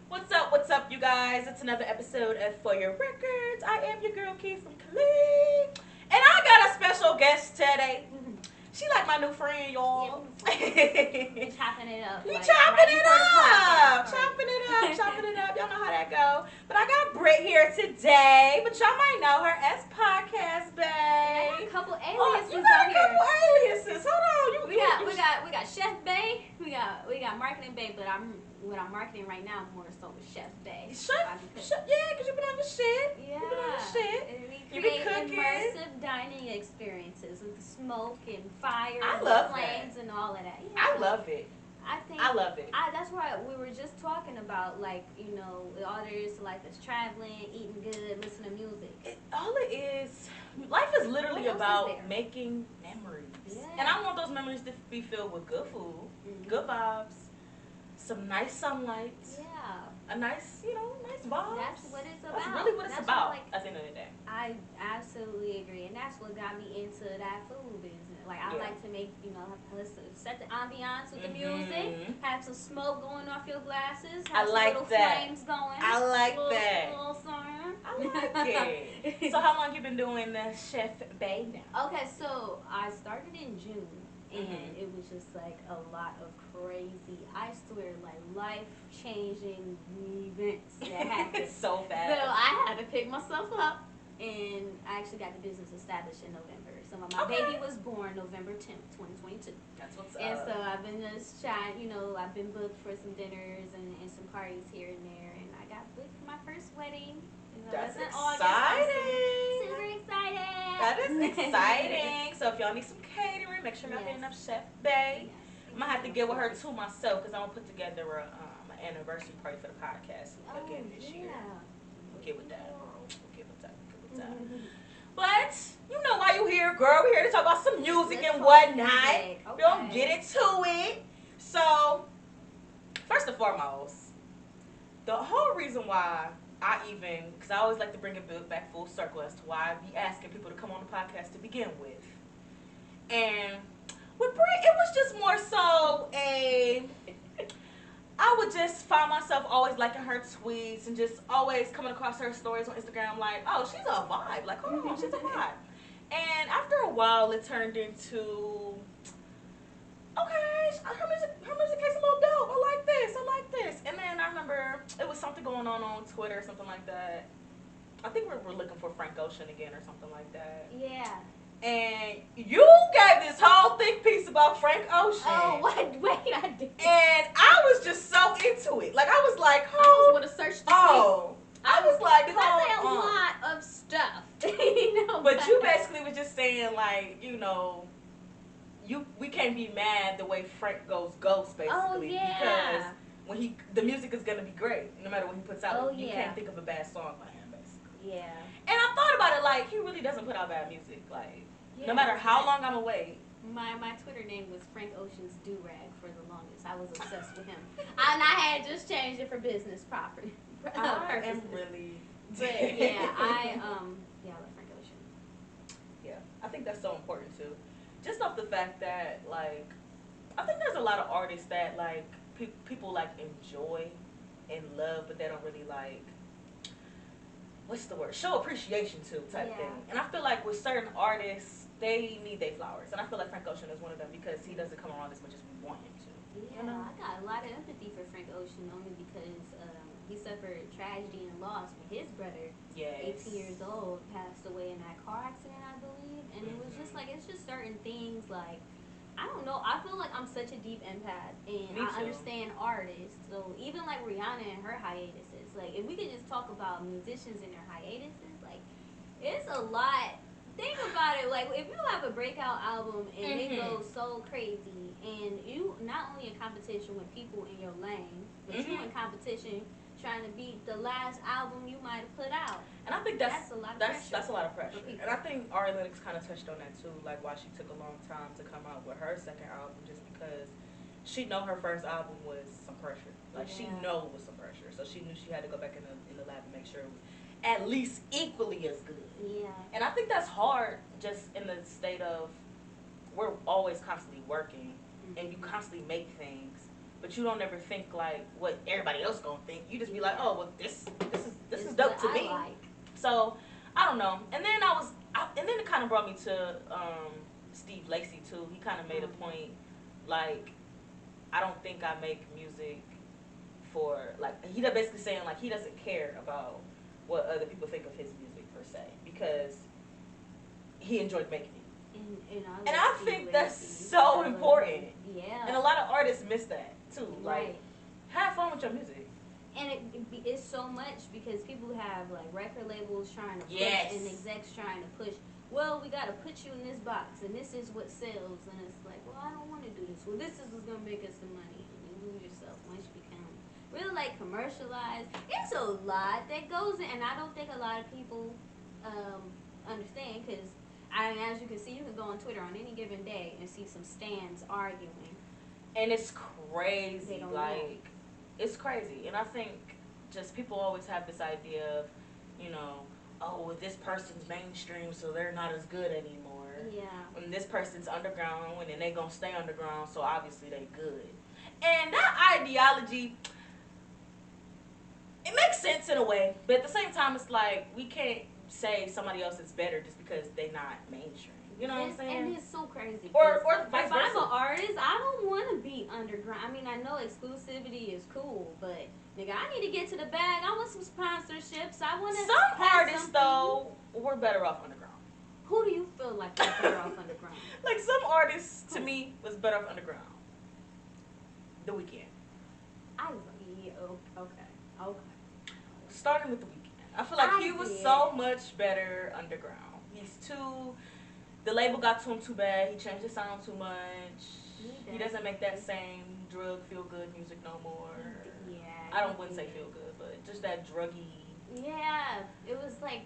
What's up, you guys? It's another episode of For Your Records. I am your girl, Key from Cali. And I got a special guest today. She like my new friend, y'all. We chopping it up. We like, chopping right it before the up. podcast Chopping it up. Chopping it up. Y'all know how that go. But I got Britt here today. But y'all might know her as Podcast I got a Bae. couple Oh, aliases you got out a couple here. aliases. Hold on. We got Chef Bae. We got Marketing Bae, but I'm marketing right now more so with Chef Bae. Yeah, because you been on your shit. Yeah. You been on your shit. And we You be create cooking. immersive dining experiences with smoke and fire I and love flames that. and all of that. Yeah. I love it. I love it. that's why we were just talking about, like, all there is to life is traveling, eating good, listening to music. All it is, life is literally What else is about there? making memories. Yeah. And I want those memories to be filled with good food, good vibes, some nice sunlight, Yeah. a nice, nice vibes. That's what it's about. That's really what it's That's about what, like, at the end of the day. I absolutely agree, and that's what got me into that food business. Like, I Yeah. like to make, set the ambiance with the Mhm. music, have some smoke going off your glasses, I have some like little that. flames going. I like little, that. Little something. I like it. So how long you been doing the Chef Bae now? Okay, so I started in June, and Mhm. it was just like a lot of crazy, I swear, like life-changing events that happened. So So fast. I had to pick myself up, and I actually got the business established in November. So my Okay. baby was born November 10th, 2022. That's what's And up. so I've been just trying, I've been booked for some dinners and some parties here and there, and I got booked for my first wedding. That's in August. exciting. Super excited. That is exciting. So if y'all need some catering, make sure y'all Yes. hitting up Chef Bae. Yes. I'm gonna have to get with her too myself because I'm gonna put together an anniversary party for the podcast again this year. We'll get with that. We'll get with that. But you know why you here, girl. We're here to talk about some music Let's and talk whatnot. music. We're gonna Okay. get into it. So first and foremost, the whole reason why because I always like to bring it back full circle as to why I be asking people to come on the podcast to begin with. And with Brit, it was just more so I would just find myself always liking her tweets and just always coming across her stories on Instagram like, oh, she's a vibe. Like, hold on, she's a vibe. And after a while, it turned into, okay, her music tastes a little dope. I like this. And then I remember it was something going on Twitter or something like that. I think we're looking for Frank Ocean again or something like that. Yeah. And you gave this whole thick piece about Frank Ocean. Oh, wait, I did. And I was just so into it. Like, I was like, I just want to search the oh. I was like, because I say a hold on. lot of stuff. But you basically was just saying, like, we can't be mad the way Frank goes ghost, basically. Oh, yeah. Because when the music is going to be great, no matter what he puts out. Oh, You yeah. can't think of a bad song by him, basically. Yeah. And I thought about it, like, he really doesn't put out bad music. Like, Yeah. no matter how long I'm away. My Twitter name was Frank Ocean's Do-Rag for the longest. I was obsessed with him. And I had just changed it for business property. I am really... But yeah, I love Frank Ocean. Yeah, I think that's so important too. Just off the fact that, like, I think there's a lot of artists that, like, people, like, enjoy and love, but they don't really, like, what's the word? Show appreciation to type Yeah. thing. And I feel like with certain artists, they need their flowers. And I feel like Frank Ocean is one of them because he doesn't come around as much as we want him to. Yeah, I got a lot of empathy for Frank Ocean only because he suffered tragedy and loss when his brother, Yes. 18 years old, passed away in that car accident, I believe. And it was just like, it's just certain things, like, I don't know, I feel like I'm such a deep empath and Me I too. understand artists. So even like Rihanna and her hiatuses, like, if we could just talk about musicians and their hiatuses, like, it's a lot. Think about it, like, if you have a breakout album and it goes so crazy, and you not only in competition with people in your lane, but you in competition trying to beat the last album you might have put out. And I think that's a lot of that's pressure. a lot of pressure. for people. And I think Ari Lennox kind of touched on that too, like why she took a long time to come out with her second album, just because she know her first album was some pressure. Like she Yeah. know it was some pressure, so she knew she had to go back in the lab and make sure it was at least equally as good. Yeah. And I think that's hard, just in the state of we're always constantly working, and you constantly make things. but you don't ever think like what everybody else gonna think. You just be like, oh well, this is It's dope what to I me. like. So I don't know. And then and then it kind of brought me to Steve Lacy too. He kind of made a point, like, I don't think I make music for, like, he basically saying like he doesn't care about what other people think of his music per se, because he enjoyed making it. And I think that's so important. Yeah. And a lot of artists miss that too. Right. Like, have fun with your music. And it's so much because people have like record labels trying to push Yes. and execs trying to push. Well, we got to put you in this box, and this is what sells. And it's like, well, I don't want to do this. Well, this is what's gonna make us some money. And you lose yourself once you become really like commercialized. It's a lot that goes in, and I don't think a lot of people understand, because as you can see, you can go on Twitter on any given day and see some stands arguing. And it's crazy. They don't like, it's crazy. And I think just people always have this idea of, you know, oh, well, this person's mainstream, so they're not as good anymore. Yeah. When this person's underground, and then they gonna stay underground, so obviously they good. And that ideology, it makes sense in a way, but at the same time, it's like we can't say somebody else is better just because they not mainstream. You know what I'm saying? And it's so crazy. Or vice if versa. I'm an artist, I don't want to be underground. I mean, I know exclusivity is cool, but nigga, I need to get to the bag. I want some sponsorships. I want to. Some artists though, we're better off underground. Who do you feel like is better off underground? Like, some artists to me was better off underground. The Weeknd. Okay. Starting with The Weeknd, I feel like he was so much better underground. The label got to him too bad. He changed his sound too much. He doesn't make that same drug feel good music no more. Yeah. I wouldn't say feel good, but just that druggy. Yeah, it was like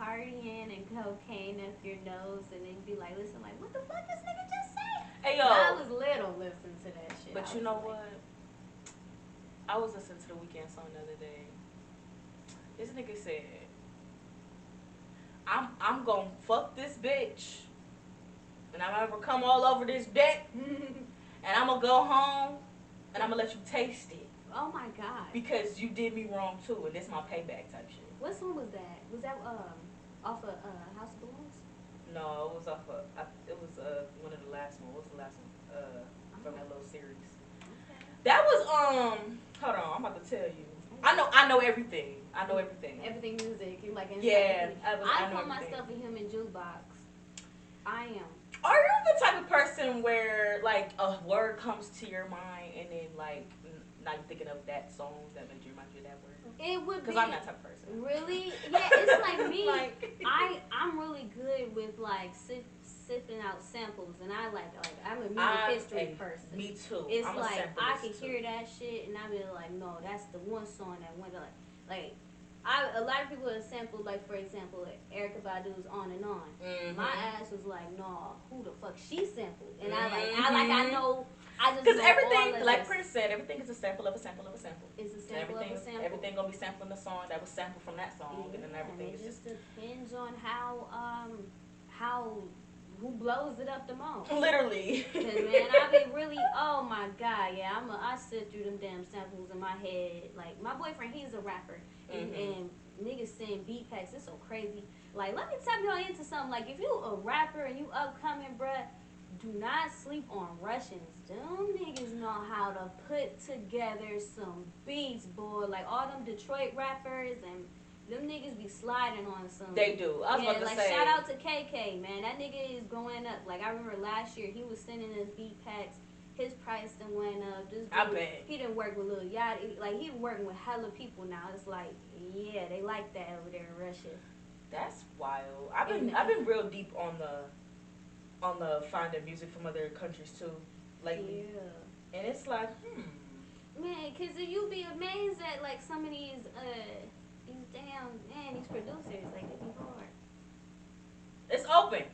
partying and cocaine up your nose, and they'd be like, listen, like, what the fuck this nigga just say? Hey yo. I was little listening to that shit. But you know what? I was listening to the Weeknd song the other day. This nigga said, I'm gonna fuck this bitch, and I'm gonna come all over this dick, and I'm gonna go home, and I'm gonna let you taste it. Oh my god. Because you did me wrong too, and this my payback type shit. What song was that? Was that off of House of Balloons? No, it was off of, it was one of the last one. What was the last one? From that little series. Okay. That was hold on, I'm about to tell you. I know everything. I know everything. Everything music. You like yeah. I call myself a human jukebox. I am. Are you the type of person where like a word comes to your mind and then like now you're thinking of that song that made you remind you of that word? It would be. Because I'm that type of person. Really? Yeah, it's like me. Like, I'm really good with like sipping out samples, and I'm a music history person. Me too. It's I'm like I can too. hear that shit, and I be like, no, that's the one song that went like. A lot of people have sampled, like, for example, Erykah Badu's On and On. Mm-hmm. My ass was like, no, who the fuck she sampled? And I know, I just because know everything, all of like this. Prince said, everything is a sample of a sample of a sample. It's a sample of a sample. Everything gonna be sampling the song that was sampled from that song, and then everything is just depends on how who blows it up the most. Literally. Cause man, I be really, oh my god, yeah, I sit through them damn samples in my head. Like my boyfriend, he's a rapper, and niggas send beat packs. It's so crazy. Like, let me tap y'all into something. Like, if you a rapper and you upcoming, bruh, do not sleep on Russians. Them niggas know how to put together some beats, boy. Like all them Detroit rappers and. Them niggas be sliding on some. They do. I was about to say. Shout out to KK, man. That nigga is going up. Like, I remember last year, he was sending us beat packs. His price done went up. This dude, I bet. He didn't work with Lil Yachty. Like, he working with hella people now. It's like, yeah, they like that over there in Russia. That's wild. I've been real deep on the finding music from other countries too lately. Yeah. And it's like, Man, because you be amazed at, like, some of these these producers, like, they be hard. It's open.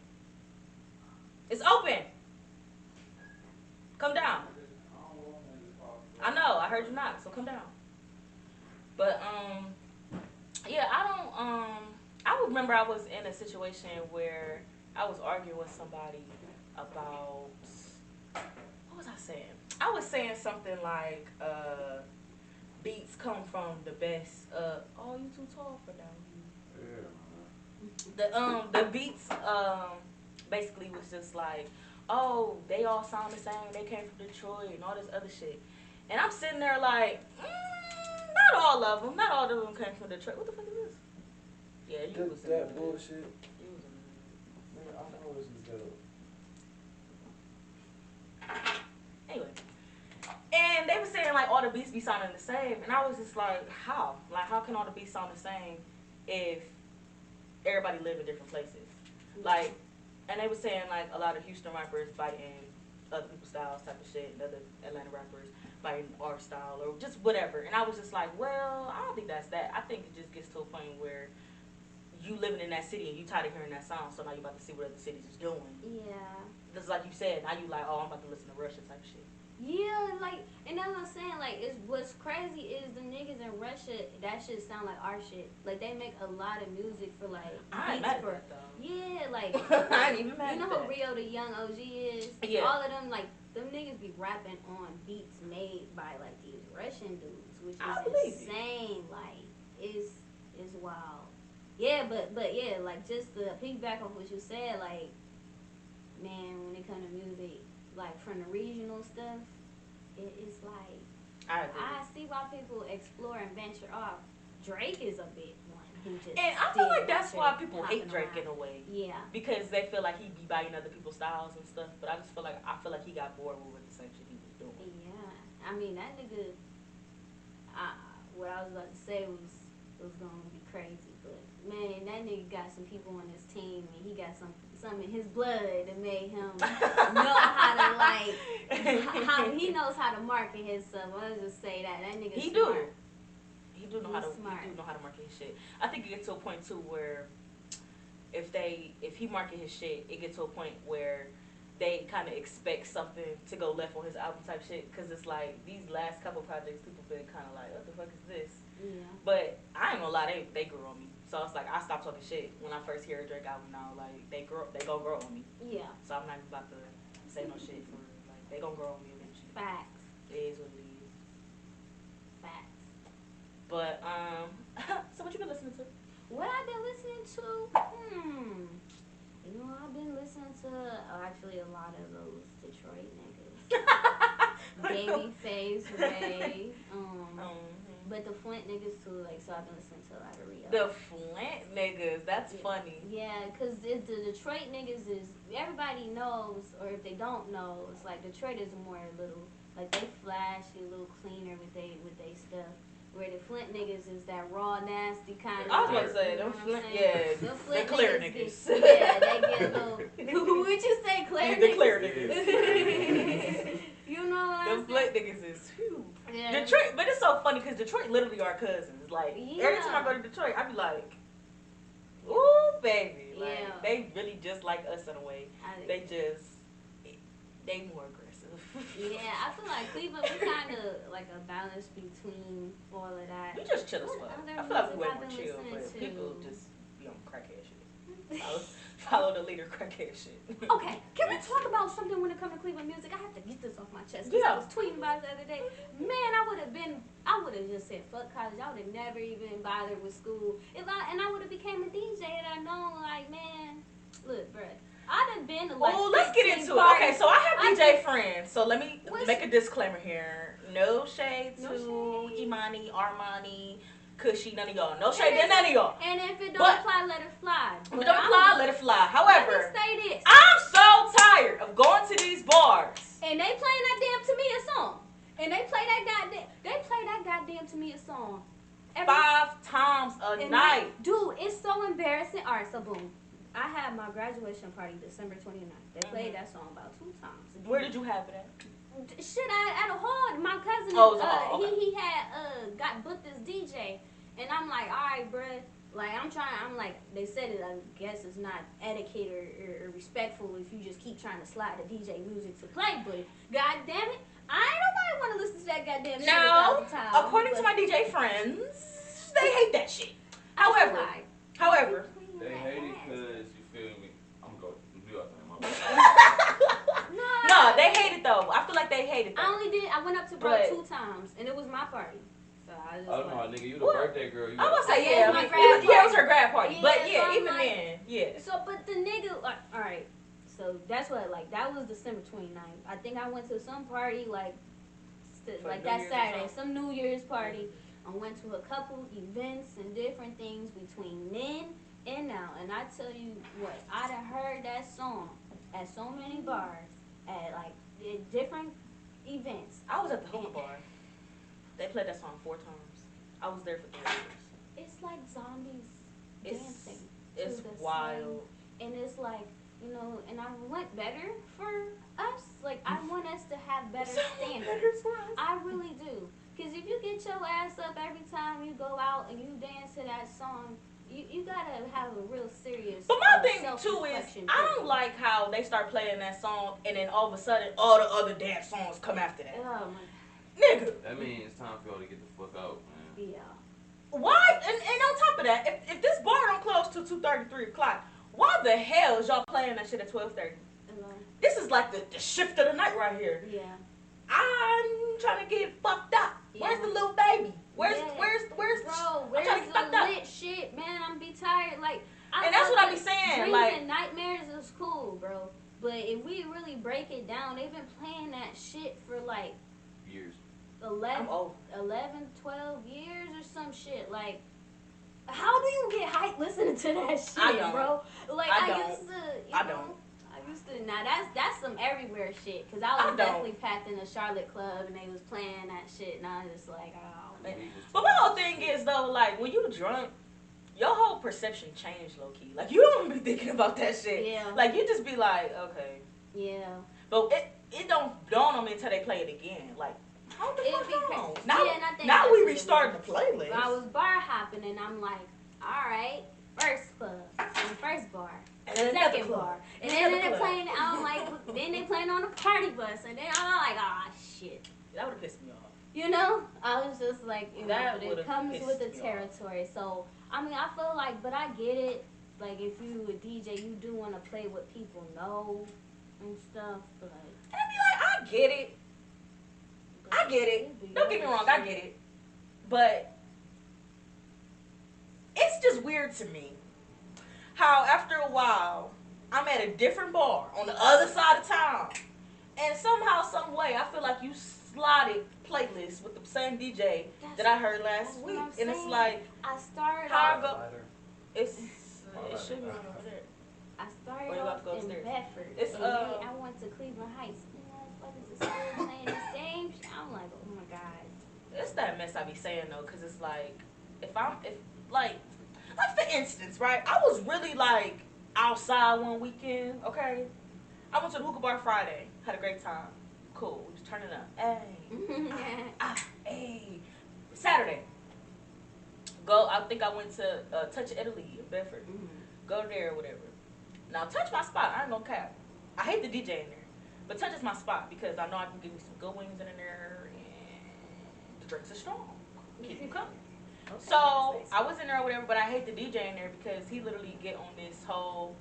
It's open. Come down. I know, I heard you knock, so come down. But yeah, I remember I was in a situation where I was arguing with somebody about, what was I saying? I was saying something like, beats come from the best. Oh, you too tall for that. The beats basically was just like, oh, they all sound the same. They came from Detroit and all this other shit. And I'm sitting there like, not all of them. Not all of them came from Detroit. What the fuck is this? Yeah, you was that bullshit. You was Man, I know this is dope. Anyway. And they were saying like all the beats be sounding the same, and I was just like, how? Like, how can all the beats sound the same if everybody live in different places? Like, and they were saying like a lot of Houston rappers fighting other people's styles type of shit, and other Atlanta rappers fighting our style or just whatever. And I was just like, well, I don't think that's that. I think it just gets to a point where you living in that city and you tired of hearing that sound, so now you about to see what other cities is doing. Yeah. Just like you said, now you like, oh, I'm about to listen to Russia type shit. Yeah, like, and that's what I'm saying, like, it's, what's crazy is the niggas in Russia, that shit sound like our shit. Like, they make a lot of music for, like, I ain't beats mad at for, that, though. yeah, like, I ain't even mad you know at who that. Rio the Young OG is? Yeah. All of them, like, them niggas be rapping on beats made by, like, these Russian dudes, which is insane. Like, it's wild. Yeah, but yeah, like, just to piggyback on what you said, like, man, when it comes to music, like, from the regional stuff, it's like, I see why people explore and venture off. Drake is a big one who just, and I feel like that's why people hate Drake in a way. Yeah. Because they feel like he be biting other people's styles and stuff. But I feel like he got bored with the same shit he was doing. Yeah. I mean, that nigga, what I was about to say was gonna be crazy, but man, that nigga got some people on his team, and he got some in his blood that made him know how to, like, how he knows how to market himself. Let's just say that nigga He smart. He do know how to market his shit. I think it gets to a point too where if he market his shit, it gets to a point where they kind of expect something to go left on his album type shit, because it's like these last couple projects, people been kind of like, what the fuck is this? Yeah. But I ain't gonna lie, they grew on me. So it's like I stopped talking shit when I first hear a Drake album now. Like they gonna grow on me. Yeah. So I'm not even about to say no shit for like they gonna grow on me eventually. Facts. It is what it is. Facts. But so what you been listening to? What I've been listening to? You know, I've been listening to actually a lot of those Detroit niggas. Babyface, Ray, but the Flint niggas too, like, so I've been listening to a lot of Rio. The Flint niggas, that's funny. Yeah, because the Detroit niggas is, everybody knows, or if they don't know, it's like Detroit is more a little, like, they flashy, a little cleaner with they stuff. Where the Flint niggas is that raw, nasty kind of. I was about to say, them Flint, yeah, the clear niggas. Yeah, they get a little, would you say clear niggas? The clear niggas. You know what I'm saying? The Flint niggas is, whew. Yeah. Detroit, but it's so funny because Detroit literally are cousins. Like, every time I go to Detroit, I be like, ooh, baby. Like, they really just like us in a way. They more aggressive. Yeah, I feel like Cleveland, we kind of like a balance between all of that. We just chill as fuck. I feel like we way more chill, but people just be on crackhead shit. Follow the leader crackhead shit. Okay, can we talk about something when it comes to Cleveland music? I have to get this off my chest. Yeah. I was tweeting about it the other day. Man, I would have just said fuck college. I would have never even bothered with school. And I would have became a DJ and I know, like, man, look, bruh. I done been to like. Oh, let's get into it. Okay, so I have DJ friends. So let me make a disclaimer here. No shade to Imani, Armani, Cushy, none of y'all. No shade to none of y'all. And if it don't apply, let it fly. If it don't apply, let it fly. However, let me say this. I'm so tired of going to these bars. And they play that damn Tamia song. And they play that goddamn Tamia song. 5 times a night. Dude, it's so embarrassing. Alright, so boom. I had my graduation party December 29th. They played that song about 2 times. Where did you have it at? Shit, at a hall. My cousin, okay. he had got booked as DJ, and I'm like, all right, bruh. Like I'm like, they said it. I guess it's not etiquette or respectful if you just keep trying to slide the DJ music to play. But god damn it, I ain't nobody want to listen to that goddamn shit all the time. According to my DJ friends, they hate that shit. However. They hate it because, you feel me, I'm going to do it. No, they hate it though. I feel like they hated that. I went up to bro 2 times, and it was my party. So I just Oh no, like, nigga, you the birthday girl. You I was gonna say Yeah, yeah. my I mean, grad yeah, it was party. her grad party. Yeah, But so yeah, I'm even like- then, yeah. So, but the nigga, like, all right. So that's what, like, that was December 29th. I think I went to some party, like New that Year's or Saturday, something? some New Year's party. I went to a couple events and different things between then and now. And I tell you what, I done heard that song at so many bars, at like different events. I was at the hookah bar. They played that song 4 times. I was there for 3 hours. It's like zombies It's dancing. it's to the wild. And it's like, you know, and I want better for us. Like, I want us to have better standards. I really do. Because if you get your ass up every time you go out and you dance to that song, you gotta have a real serious But my thing too is, self-reflection I don't period. like how they start playing that song and then all of a sudden all the other dance songs come after that. Oh my Nigga, That means it's time for y'all to get the fuck out, man. yeah. why? And on top of that, if this bar don't close till 2:30, 3 o'clock, why the hell is y'all playing that shit at 12:30? This is like the shift of the night right here. Yeah. I'm trying to get fucked up. Yeah. Where's the little baby? Where's Yeah. where's Bro, I'm where's trying to get fucked the up. lit shit, man? I'm be tired. Like, And that's fuck what I be with saying, Dreams like- and nightmares is cool, bro. But if we really break it down, they've been playing that shit for like Years. 11, I'm over. 11, 12 years or some shit. Like, how do you get hyped listening to that shit, I don't. bro? Like, I I don't. used to, you I know, don't. I used to. Now that's some everywhere shit. Cause I I was don't. definitely packed in the Charlotte club and they was playing that shit, and I was just like, oh man. But my whole thing is though, like when you drunk, your whole perception changed low key. Like you don't even be thinking about that shit. Yeah. Like you just be like, okay. Yeah. But it don't dawn on me until they play it again. Like, hold the It'd fuck be on. crazy. Now, Yeah, and I think now that's we what it restarted was. the playlist. I was bar hopping and I'm like, all right, first club, and first bar, And then another second club. bar, and And then another they're club. playing. I'm like, then they playing on a party bus, and then I'm like, ah, shit. That would have pissed me off. You know, I was just like, you know, That but it would've comes with the pissed me off. territory. So I mean, I feel like, but I get it. Like if you a DJ, you do want to play what people know and stuff, but. And I be like, I get it. I get it. It'd be Don't get me wrong, I get it. But it's just weird to me how after a while I'm at a different bar on the other side of town, and somehow, some way, I feel like you slotted playlists with the same DJ that I heard last That's what week, I'm and it's saying. like I started How I off. go- it's it should be right over there. I Or started you have off to go in upstairs. Bedford. It's, and then I went to Cleveland Heights. And motherfuckers are still playing the same shit. I'm like, oh my god. It's that mess I be saying though, cause it's like if like for instance, right? I was really like outside one weekend. Okay, I went to the hookah bar Friday, had a great time. Cool, we just turning up. Hey. Saturday, I think I went to Touch of Italy in Bedford. Go there or whatever. Now Touch my spot. I ain't gonna cap. I hate the DJ in there, but Touch is my spot because I know I can give you some good wings in there and the drinks are strong. Keep you coming. Okay, So that's nice. I was in there or whatever, but I hate the DJ in there because he literally get on this whole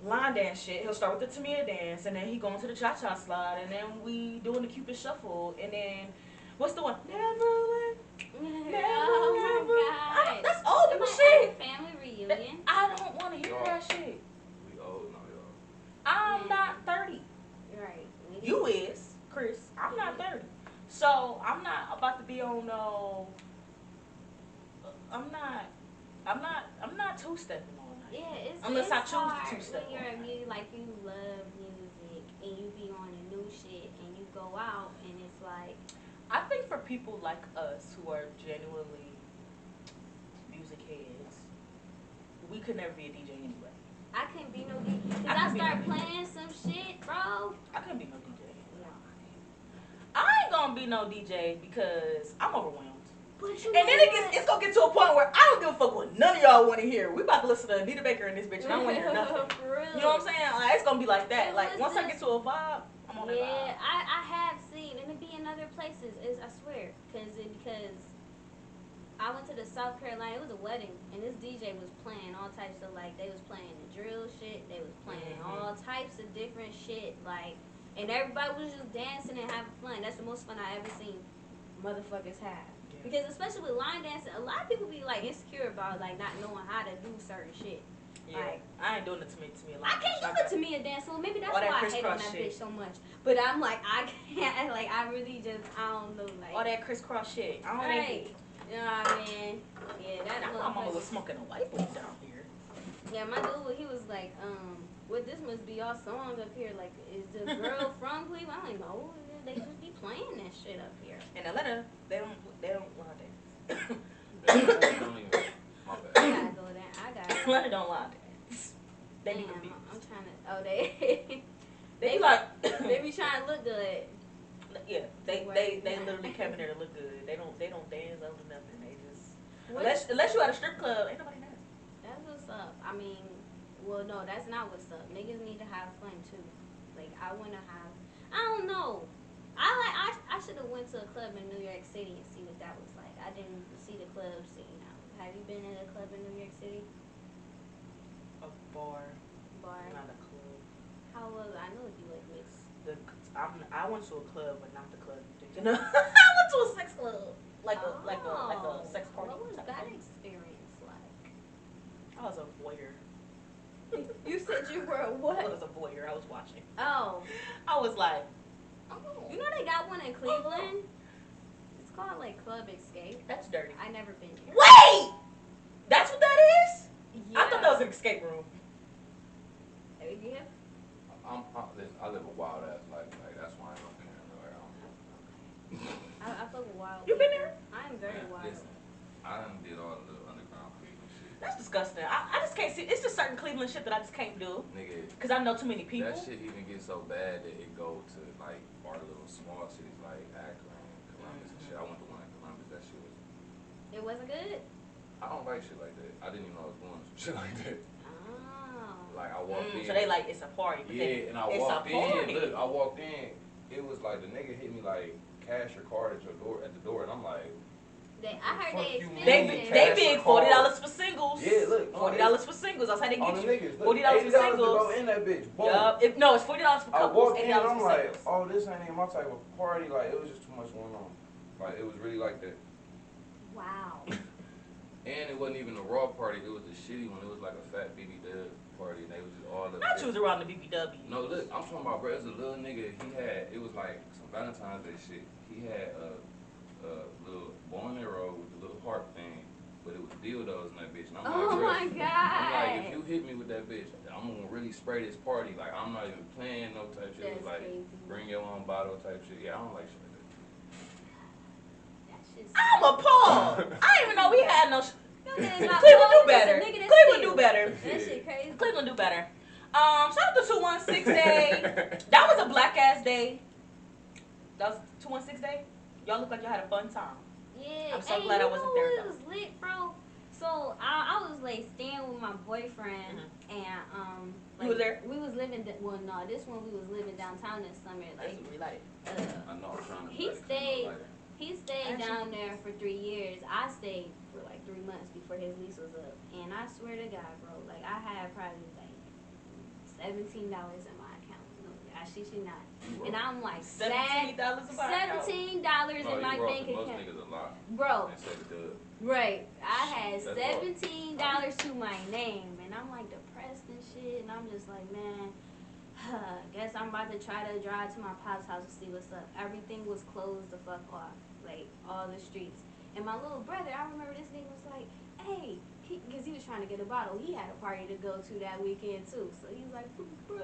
line dance shit. He'll start with the Tamia dance and then he go into the cha-cha slide and then we doing the Cupid shuffle and then what's the one? Never let. Oh my god. That's old Am people I shit. at a family reunion? I don't want to hear that shit. We old now, y'all. I'm Yeah. not 30. Right. You is, Chris. I'm not 30. So I'm not about to be on no. I'm not two-stepping all night. Yeah, it's Unless it's I choose to hard two-step when you're on a music, like you love music and you be on the new shit and you go out and it's like I think for people like us who are genuinely music heads, we could never be a DJ anyway. I couldn't be no DJ because I I couldn't be start no DJ. playing some shit, bro. I couldn't be no DJ. Yeah. I ain't gonna be no DJ because I'm overwhelmed. But you And know then what? it's gonna get to a point where I don't give a fuck what none of y'all want to hear. We about to listen to Anita Baker in this bitch, and I don't want to hear nothing. For real. You know what I'm saying? Like, it's gonna be like that. It Like was once I this- get to a vibe, I'm on that Yeah, vibe. I have seen, and it be in other places. Is I swear, because I went to the South Carolina. It was a wedding, and this DJ was playing all types of like they was playing the drill shit. They was playing Mhm. all types of different shit. Like and everybody was just dancing and having fun. That's the most fun I ever seen motherfuckers have. Yeah. Because especially with line dancing, a lot of people be like insecure about like not knowing how to do certain shit. Yeah, Like, I ain't doing it to me a lot. I can't do it to me a dance, so maybe that's All that why I hate on crisscross that shit. bitch so much. But I'm like, I can't, like, I really just, I don't know, like. All that crisscross shit. I don't Right. like it. You know what I mean? Yeah, that My mama was motherfucker. smoking a white boy down here. Yeah, my dude, he was like, well, this must be our song up here. Like, is the girl from Cleveland? I don't know. They just be playing that shit up here. In Atlanta, they don't lie dance. Don't even. My I bad. gotta go there. I gotta. Atlanta don't lie dance. They be Damn, confused. I'm trying to. Oh, they. They be like, They be trying to look good. yeah, they literally come in there to look good. They don't dance over nothing. They just unless you at a strip club, ain't nobody dancing. That's what's up. I mean, well, no, that's not what's up. Niggas need to have fun too. Like, I wanna have. I don't know. I should have went to a club in New York City and see what that was like. I didn't see the club scene. Have you been in a club in New York City? A bar, Bar. not a club. How was I know you like mixed. I went to a club, but not the club. You know, I went to a sex club, like a sex party. What was type that thing. experience like? I was a voyeur. You said you were a I what? was a voyeur. I was watching. Oh. I was like, You know they got one in Cleveland? It's called like Club Escape. that's dirty. I never been there. Wait, that's what that is. Yeah. I thought that was an escape room. Yeah. Listen, I live a wild ass life. Like that's why I don't care. Like, I fuck with wild. You been people. there? I'm very Man, wild. listen, I done did all the little underground Cleveland shit. That's disgusting. I just can't see. It's just certain Cleveland shit that I just can't do Nigga, because I know too many people. that shit even gets so bad that it go to like our little small cities like Akron, Columbus and shit. I went to one in Columbus. That shit was. It wasn't good? I don't like shit like that. I didn't even know I was doing some shit like that. Oh. Like I walked in. So they like it's a party. But Yeah, and I it's walked a party. in. Look, I walked in. It was like the nigga hit me like cash your card at your door at the door, and I'm like. I heard Fuck they you, expensive. They Cash big or card. $40 for singles. Yeah, look. $40 for singles. That's how they All get the you. niggas, look, $40 $80 for to go singles. in that bitch. Boom. Yup. No, it's $40 for I couples. walked $80 in, I'm for like, singles. oh, this ain't even my type of party. Like, it was just too much going on. Like, it was really like that. Wow. And it wasn't even a raw party. It was the shitty one. It was like a fat BB Dub party, and they was just all the. Not choose around the BBW. No, look, I'm talking about, bro. It was a little nigga. It was like some Valentine's Day shit. He had a little bow and arrow with the little heart thing, but it was dildos in that bitch. And I'm Oh like, bro, my God. I'm like, if you hit me with that bitch, I'm gonna really spray this party. Like, I'm not even playing no type shit. It was That's like, crazy. bring your own bottle type shit. Yeah, I don't like shit like that. That shit's I'm appalled. I didn't even know we had no. Cleveland Cleveland do better. Cleveland do better. That shit crazy. Cleveland do better. Shout out to 216 Day. That was a black ass day. That was 216 Day. Y'all look like y'all had a fun time. Yeah. I'm so glad I wasn't there, It though. was lit, bro. So I was like staying with my boyfriend, and You was there? We was living. Well, no, this one we was living downtown this summer. That's Like, really like. I know I'm trying to. He like, stayed- like, he stayed Actually- down there for 3 years. I stayed for like 3 months before his lease was up, and I swear to God, bro, like I had probably like $17 in my account. No, I shit you not. And I'm like, $17 a bar. $17 no, in my you wrong, bank 'cause most account. niggas a lot. Bro, They said dub. right. I had That's $17 to my name, and I'm like depressed and shit, and I'm just like, man, guess I'm about to try to drive to my pop's house to see what's up. Everything was closed the fuck off, like all the streets. And my little brother, I remember this nigga was like, hey, because he was trying to get a bottle. He had a party to go to that weekend too. So he was like, bro,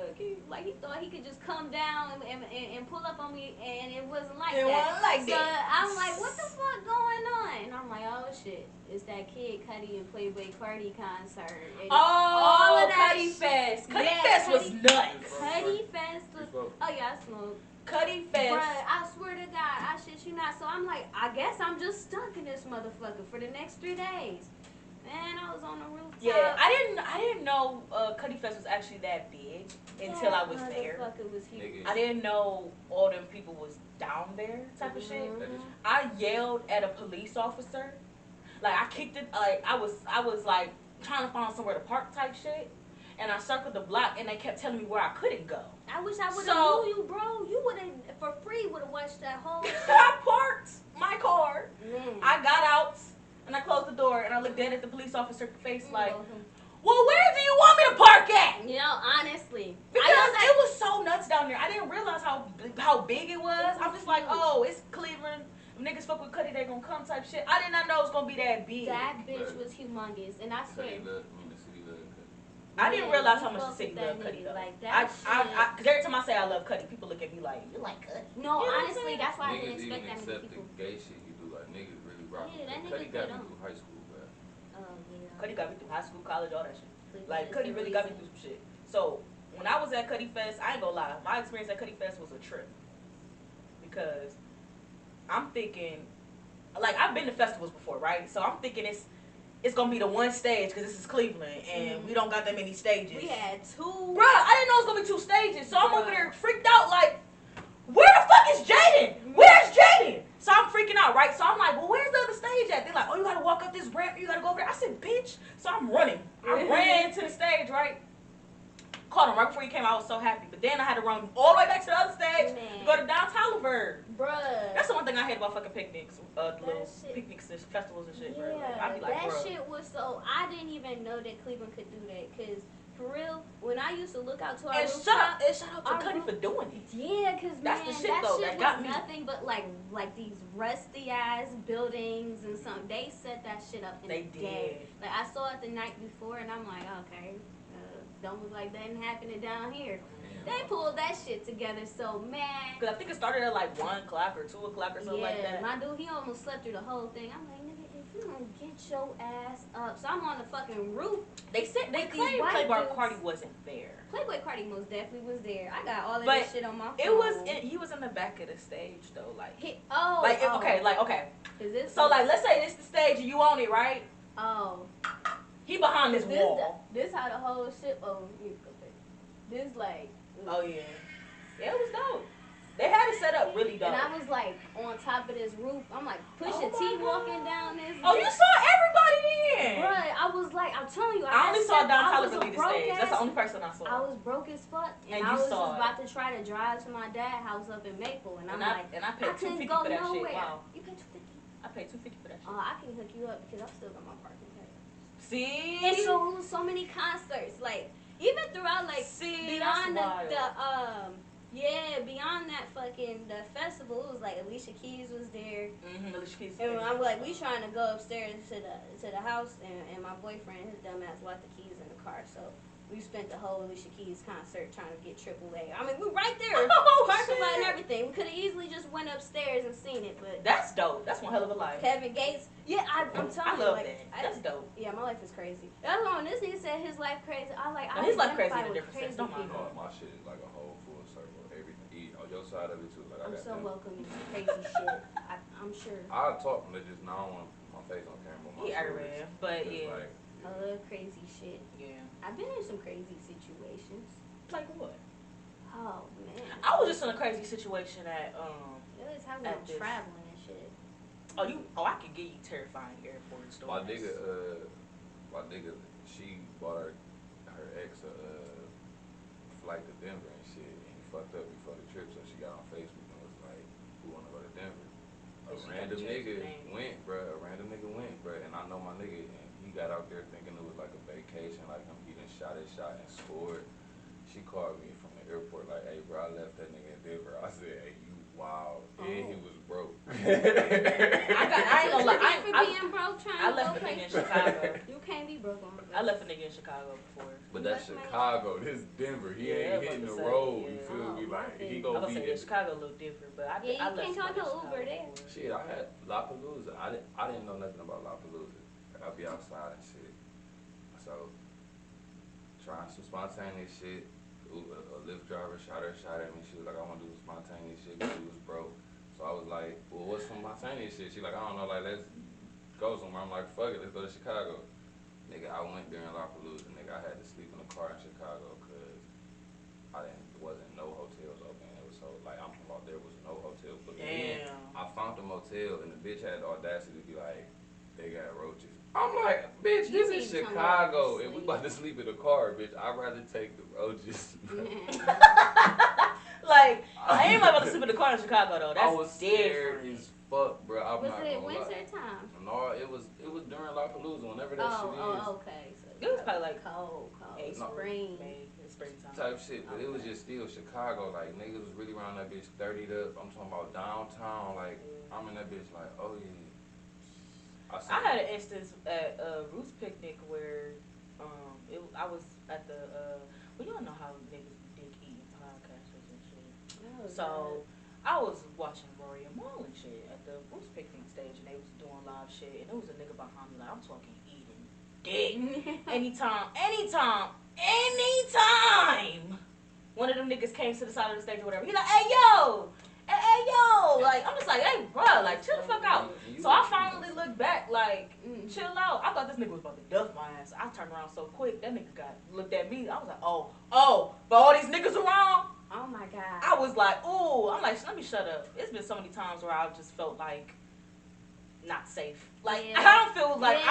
like he thought he could just come down and pull up on me, and it wasn't like It that. wasn't like so that. I'm like, what the fuck going on? And I'm like, oh shit, it's that Kid Cudi and Playboy Cardi concert. And all of that Cuddy sh- Fest. Cuddy Yeah, Fest was Cuddy- nuts. Cudi Fest was, smoke? oh yeah, I smoked. Cuddy Bruh, Fest. I swear to God, I shit you not. So I'm like, I guess I'm just stuck in this motherfucker for the next 3 days. Man, I was on the rooftop. Yeah, I didn't know Cuddy Fest was actually that big until I was there. Motherfucker was huge. Nigga. I didn't know all them people was down there type of shit. Mhm. I yelled at a police officer. Like I kicked it like I was like trying to find somewhere to park type shit. and I circled the block, and they kept telling me where I couldn't go. I wish I would have So- knew you, bro. You would have, for free, would have watched that whole shit. I parked my car. Man. I got out, and I closed the door, and I looked dead at the police officer face like, Mhm. well, where do you want me to park at? You know, honestly. Because I know it was so nuts down there. I didn't realize how big it was. I'm just like, huge. oh, it's Cleveland. If niggas fuck with Cuddy, they gonna come type shit. I did not know it was gonna be that big. that bitch was humongous. And I swear. The city love Cuddy. I didn't Yeah, realize you how much the fuck city with that loved Cuddy nigga. though. Like, that Cause every time I say I love Cuddy, people look at me like, you like Cuddy? No, You know what I'm honestly, saying? that's why I didn't Niggas even expect that many accept the people. gay shit you do. Like niggas really rock. Yeah, that Cuddy nigga got put me on. through high school, bro. Oh, yeah. Cuddy got me through high school, college, all that shit. Cleveland Like is Cuddy the really got me reason. through some shit. So when I was at Cuddy Fest, I ain't gonna lie, my experience at Cuddy Fest was a trip. Because I'm thinking, like I've been to festivals before, right? So I'm thinking it's gonna be the one stage because this is Cleveland and we don't got that many stages. We had two. Bruh, I didn't know it was gonna be 2 stages, so I'm Bruh. over there freaked out like, where the fuck is Jaden? Where's Jaden? So I'm freaking out, right? So I'm like, well, where's the other stage at? They're like, oh, you gotta walk up this ramp, you gotta go over there. I said, bitch. So I'm running. I ran to the stage, right? Caught him right before he came. I was so happy. But then I had to run all the way back to the other stage to go to downtown Laverne. Bruh. That's the one thing I hate about fucking picnics, little shit. picnics and festivals and shit, bro. Yeah, Like, I'd be like, that bro. shit was so. I didn't even know that Cleveland could do that. Cause for real, when I used to look out to our And rooftop, shout out to our Cuddy roof- for doing it. yeah, cause That's man, the shit, that though, shit that was got me. nothing but like these rusty ass buildings and something. They set that shit up in They a day. did. Like I saw it the night before, and I'm like, okay, don't look like that ain't happening down here. They pulled that shit together, so man. Because I think it started at like 1 o'clock or 2 o'clock or something Yeah, like that. my dude, he almost slept through the whole thing. I'm like, nigga, if you don't get your ass up. So I'm on the fucking roof. They said they With these claimed white Playboy dudes. Cardi wasn't there. Playboy Cardi most definitely was there. I got all of But this shit on my phone. It was he was in the back of the stage though, like okay. Is this So like let's say this the stage and you own it, right? oh, He behind this wall. This how the whole shit. Oh, this like. Oh yeah. Yeah, it was dope. They had it set up really dope. And I was like on top of this roof. I'm like Pusha Oh T my walking God. down this. Oh, you saw everybody then. Bruh, I was like, I'm telling you, I only saw Don I Tyler was a really the broke stage. That's the ass- only person I saw. I was broke as fuck, and And I you was saw just about to try to drive to my dad's house up in Maple, and I'm like, I I paid couldn't $250 go for that nowhere. shit. Wow. You paid $250? I paid $250 for that shit. I can hook you up because I still got my parking pass. See? And so it was so many concerts, like even throughout, like See, beyond that's wild. beyond that fucking the festival, it was like Alicia Keys was there. Alicia Keys. And I'm like, we trying to go upstairs to the house, and my boyfriend, his dumb ass, left the keys in the car. So we spent the whole Alicia Keys concert trying to get AAA. I mean, we right there, Oh, parking lot and shit. everything. We could have easily just went upstairs and seen it, but That's dope. That's one hell of a life. Kevin Gates, yeah, I'm telling I you, love like, that. That's dope. yeah, my life is crazy. That's why when this nigga said his life crazy, I like, No, I his life crazy identify in a with different crazy sense. Don't mind people. My shit is like a whole full circle. Everything. On your side of it too. Like I I'm got so them. welcoming to crazy shit. I'm sure. I'll talk, but just now I don't want to put my face on camera. But my Yeah, stories. man. But It's yeah. like, I love crazy shit. Yeah. I've been in some crazy situations. Like what? Oh man. I was just in a crazy situation at It was how at I'm this. traveling and shit. I could give you terrifying airport stories. my nigga, she bought her ex a flight to Denver and shit, and he fucked up before the trip, so she got on Facebook and was like, "Who wanna go to Denver?" A She random got changed nigga the name. went, bruh. A random nigga went, bruh. And I know my nigga, and he got out there thinking it was like a vacation, like he done shot his shot and scored. She called me from the airport like, "Hey, bro, I left that nigga in Denver." I said, "Hey, you wild." And he was broke. I ain't gonna lie. For being broke, trying I to left go a nigga in places. Chicago. You can't be broke on the I left a nigga in Chicago before. But that's Chicago. This Denver. He Yeah, ain't I'm hitting about the to say, road. yeah. You feel Oh, me? my Like he goodness. I gonna was be say in yeah, Chicago a little different, but I Yeah, you I left can't call somebody in no Uber Chicago there. before. Shit, I had Lapalooza. I didn't know nothing about Lapalooza. I'd be outside and shit. So, trying some spontaneous shit. A Lyft driver shot at me. She was like, "I want to do some spontaneous shit," but she was broke. So I was like, "Well, what's some spontaneous shit?" She like, "I don't know, like, let's go somewhere." I'm like, "Fuck it, let's go to Chicago." Nigga, I went during Lapalooza. Nigga, I had to sleep in a car in Chicago because wasn't no hotels open. It was so, like, I'm talking about there was no hotel. But then Damn. I found a motel and the bitch had the audacity to be like, "They got roaches." I'm like, bitch, You this need is to come Chicago, up and we and about to sleep in the car, bitch. I'd rather take the road just. Like, I ain't about to sleep in the car in Chicago though. That's I was scared different. as fuck, bro. I'm Was not it gonna lie. winter time? No, it was during Lollapalooza, whenever that shit is. Oh, okay. So It was probably like cold, April, spring. May, springtime. Type shit, but it was just still Chicago. Like niggas was really around that bitch 30'd up. I'm talking about downtown. Like I'm in that bitch. Like oh yeah. I had an instance at Roots Picnic where I was at the well, you don't know how niggas dick eating podcasters and shit. Oh, So I was watching Rory and Maul and shit at the Roots Picnic stage, and they was doing live shit, and there was a nigga behind me, like I'm talking eating dick. anytime, one of them niggas came to the side of the stage or whatever, he like, hey yo, like I'm just like, hey bro, like chill the fuck out. So I finally looked back, like chill out. I thought this nigga was about to duff my ass. I turned around so quick, that nigga looked at me. I was like, oh, but all these niggas around. Oh my god. I was like, ooh, I'm like, let me shut up. It's been so many times where I've just felt like not safe. Like I don't feel like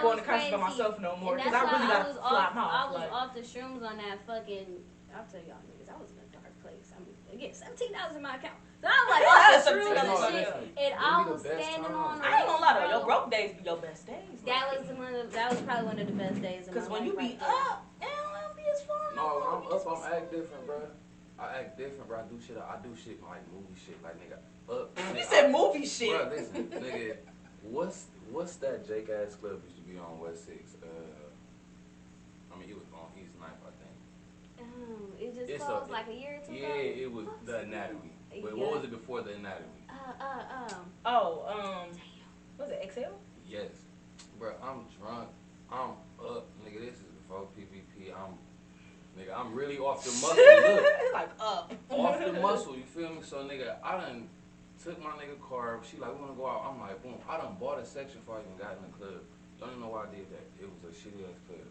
going to concerts by myself no more because I really got to fly my I was like, off the shrooms on that fucking. I'll tell y'all niggas, I was in a dark place. I mean, again, $17 in my account. So I was like off the shrooms and shit, and I was standing on. I ain't gonna lie though, your broke days be your best days. That was probably one of the best days of my life. Because when you be up, it don't be as fun. No, when I'm up, I'm act different, bro. I act different, bro. I do shit like movie shit, like nigga up. You said movie shit. Bro, listen, nigga, what's that Jake ass club used to be on West 6? I mean, it was on East 9th, I think. It just closed like a year or two ago. Yeah, it was the Anatomy. But what was it before the Anatomy? Was it XL? Yes, bro. I'm drunk. I'm up, nigga. This is before PPP. I'm really off the muscle. Look, like up. Off the muscle. You feel me? So nigga, I done took my nigga car. She like, we wanna go out. I'm like, boom. I done bought a section before I even got in the club. Don't even know why I did that. It was a shitty ass club.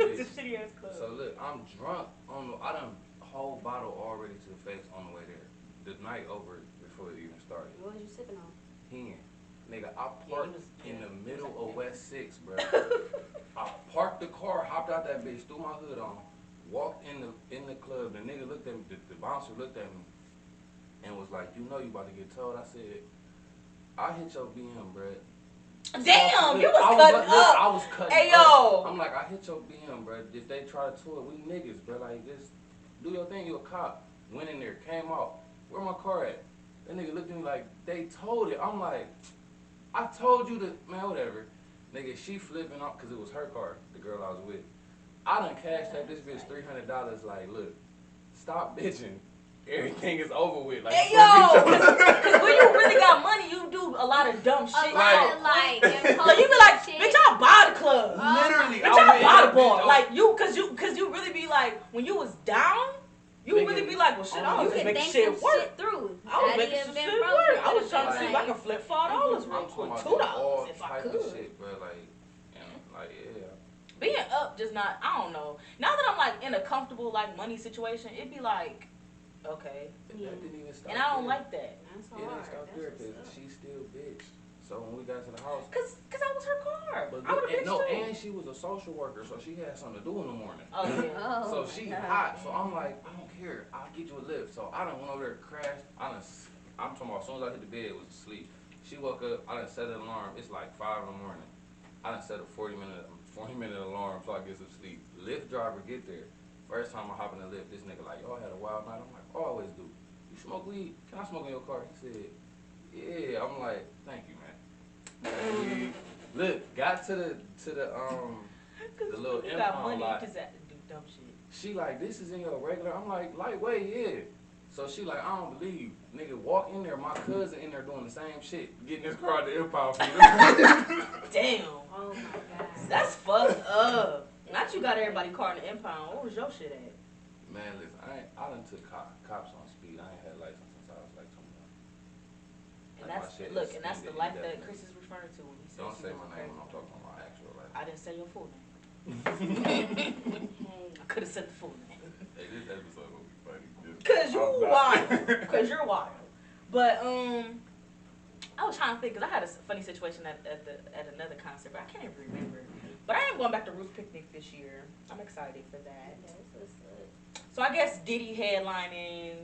It's a shitty ass club. So look, I'm drunk. I done whole bottle already to the face on the way there. The night over before it even started. What was you sipping on? Hen. Nigga, I parked in the middle of West 6, bro. I parked the car, hopped out that bitch, threw my hood on, walked in the club. The nigga looked at me, the bouncer looked at me, and was like, you know you about to get told. I said, I hit your BM, bro. Damn, you was cutting up. I was cutting hey, up. yo. I'm like, I hit your BM, bro. If they try to tour, we niggas, bro. Like, just do your thing. You a cop. Went in there, came out. Where my car at? That nigga looked at me like, they told it. I'm like, I told you to, man, whatever. Nigga, she flipping off because it was her car, the girl I was with. I done cashed out this bitch $300. Like, look, stop bitching. Everything is over with. Like, hey, yo, because when you really got money, you do a lot of dumb shit. A lot of, like, so you be like, bitch, I buy the club. Literally. Bitch, I buy the bar. Like, cause you really be like, when you was down, you really be like, well, shit, I was just making shit work. Through. I was making some shit work. I was trying to see if I could flip $4 real quick, $2 if I could. Shit, bro, like, yeah. Being up just not, I don't know. Now that I'm like in a comfortable like money situation, it'd be like, okay. That didn't even stop. And I don't like that. That's It didn't stop there because she still bitched. So when we got to the house, cause that was her car. but I would have bitched too. and she was a social worker, so she had something to do in the morning. Oh yeah. So she hot. So I'm like, I don't care. I'll get you a lift. So I done went over there, crashed. I'm talking about as soon as I hit the bed, it was asleep. She woke up. I done set an alarm. It's like 5 in the morning. I done set a 40-minute alarm so I get some sleep. Lyft driver get there. First time I hop in the Lyft, this nigga like, y'all had a wild night. I'm like, always do. You smoke weed? Can I smoke in your car? He said, yeah. I'm like, thank you, man. Look, got to the little impound lot. You just have to do dumb shit. She like, this is in your regular. I'm like, lightweight, yeah. So she like, I don't believe. Nigga, walk in there. My cousin in there doing the same shit, getting his car at the impound for Damn. Oh my god. That's fucked up. Not you got everybody car in the impound. Where was your shit at? Man, listen, I done took cops on speed. I ain't had a license since I was like 21. And that's the life that Chris is referring to when he says. Don't say my name when I'm talking about my actual life. I didn't say your full name. I could have said the full name. Hey, this episode will be funny. Cause you wild. Cause you're wild. But I was trying to think because I had a funny situation at another concert, but I can't even remember. But I am going back to Roots Picnic this year. I'm excited for that. That's what's up. So I guess Diddy headlining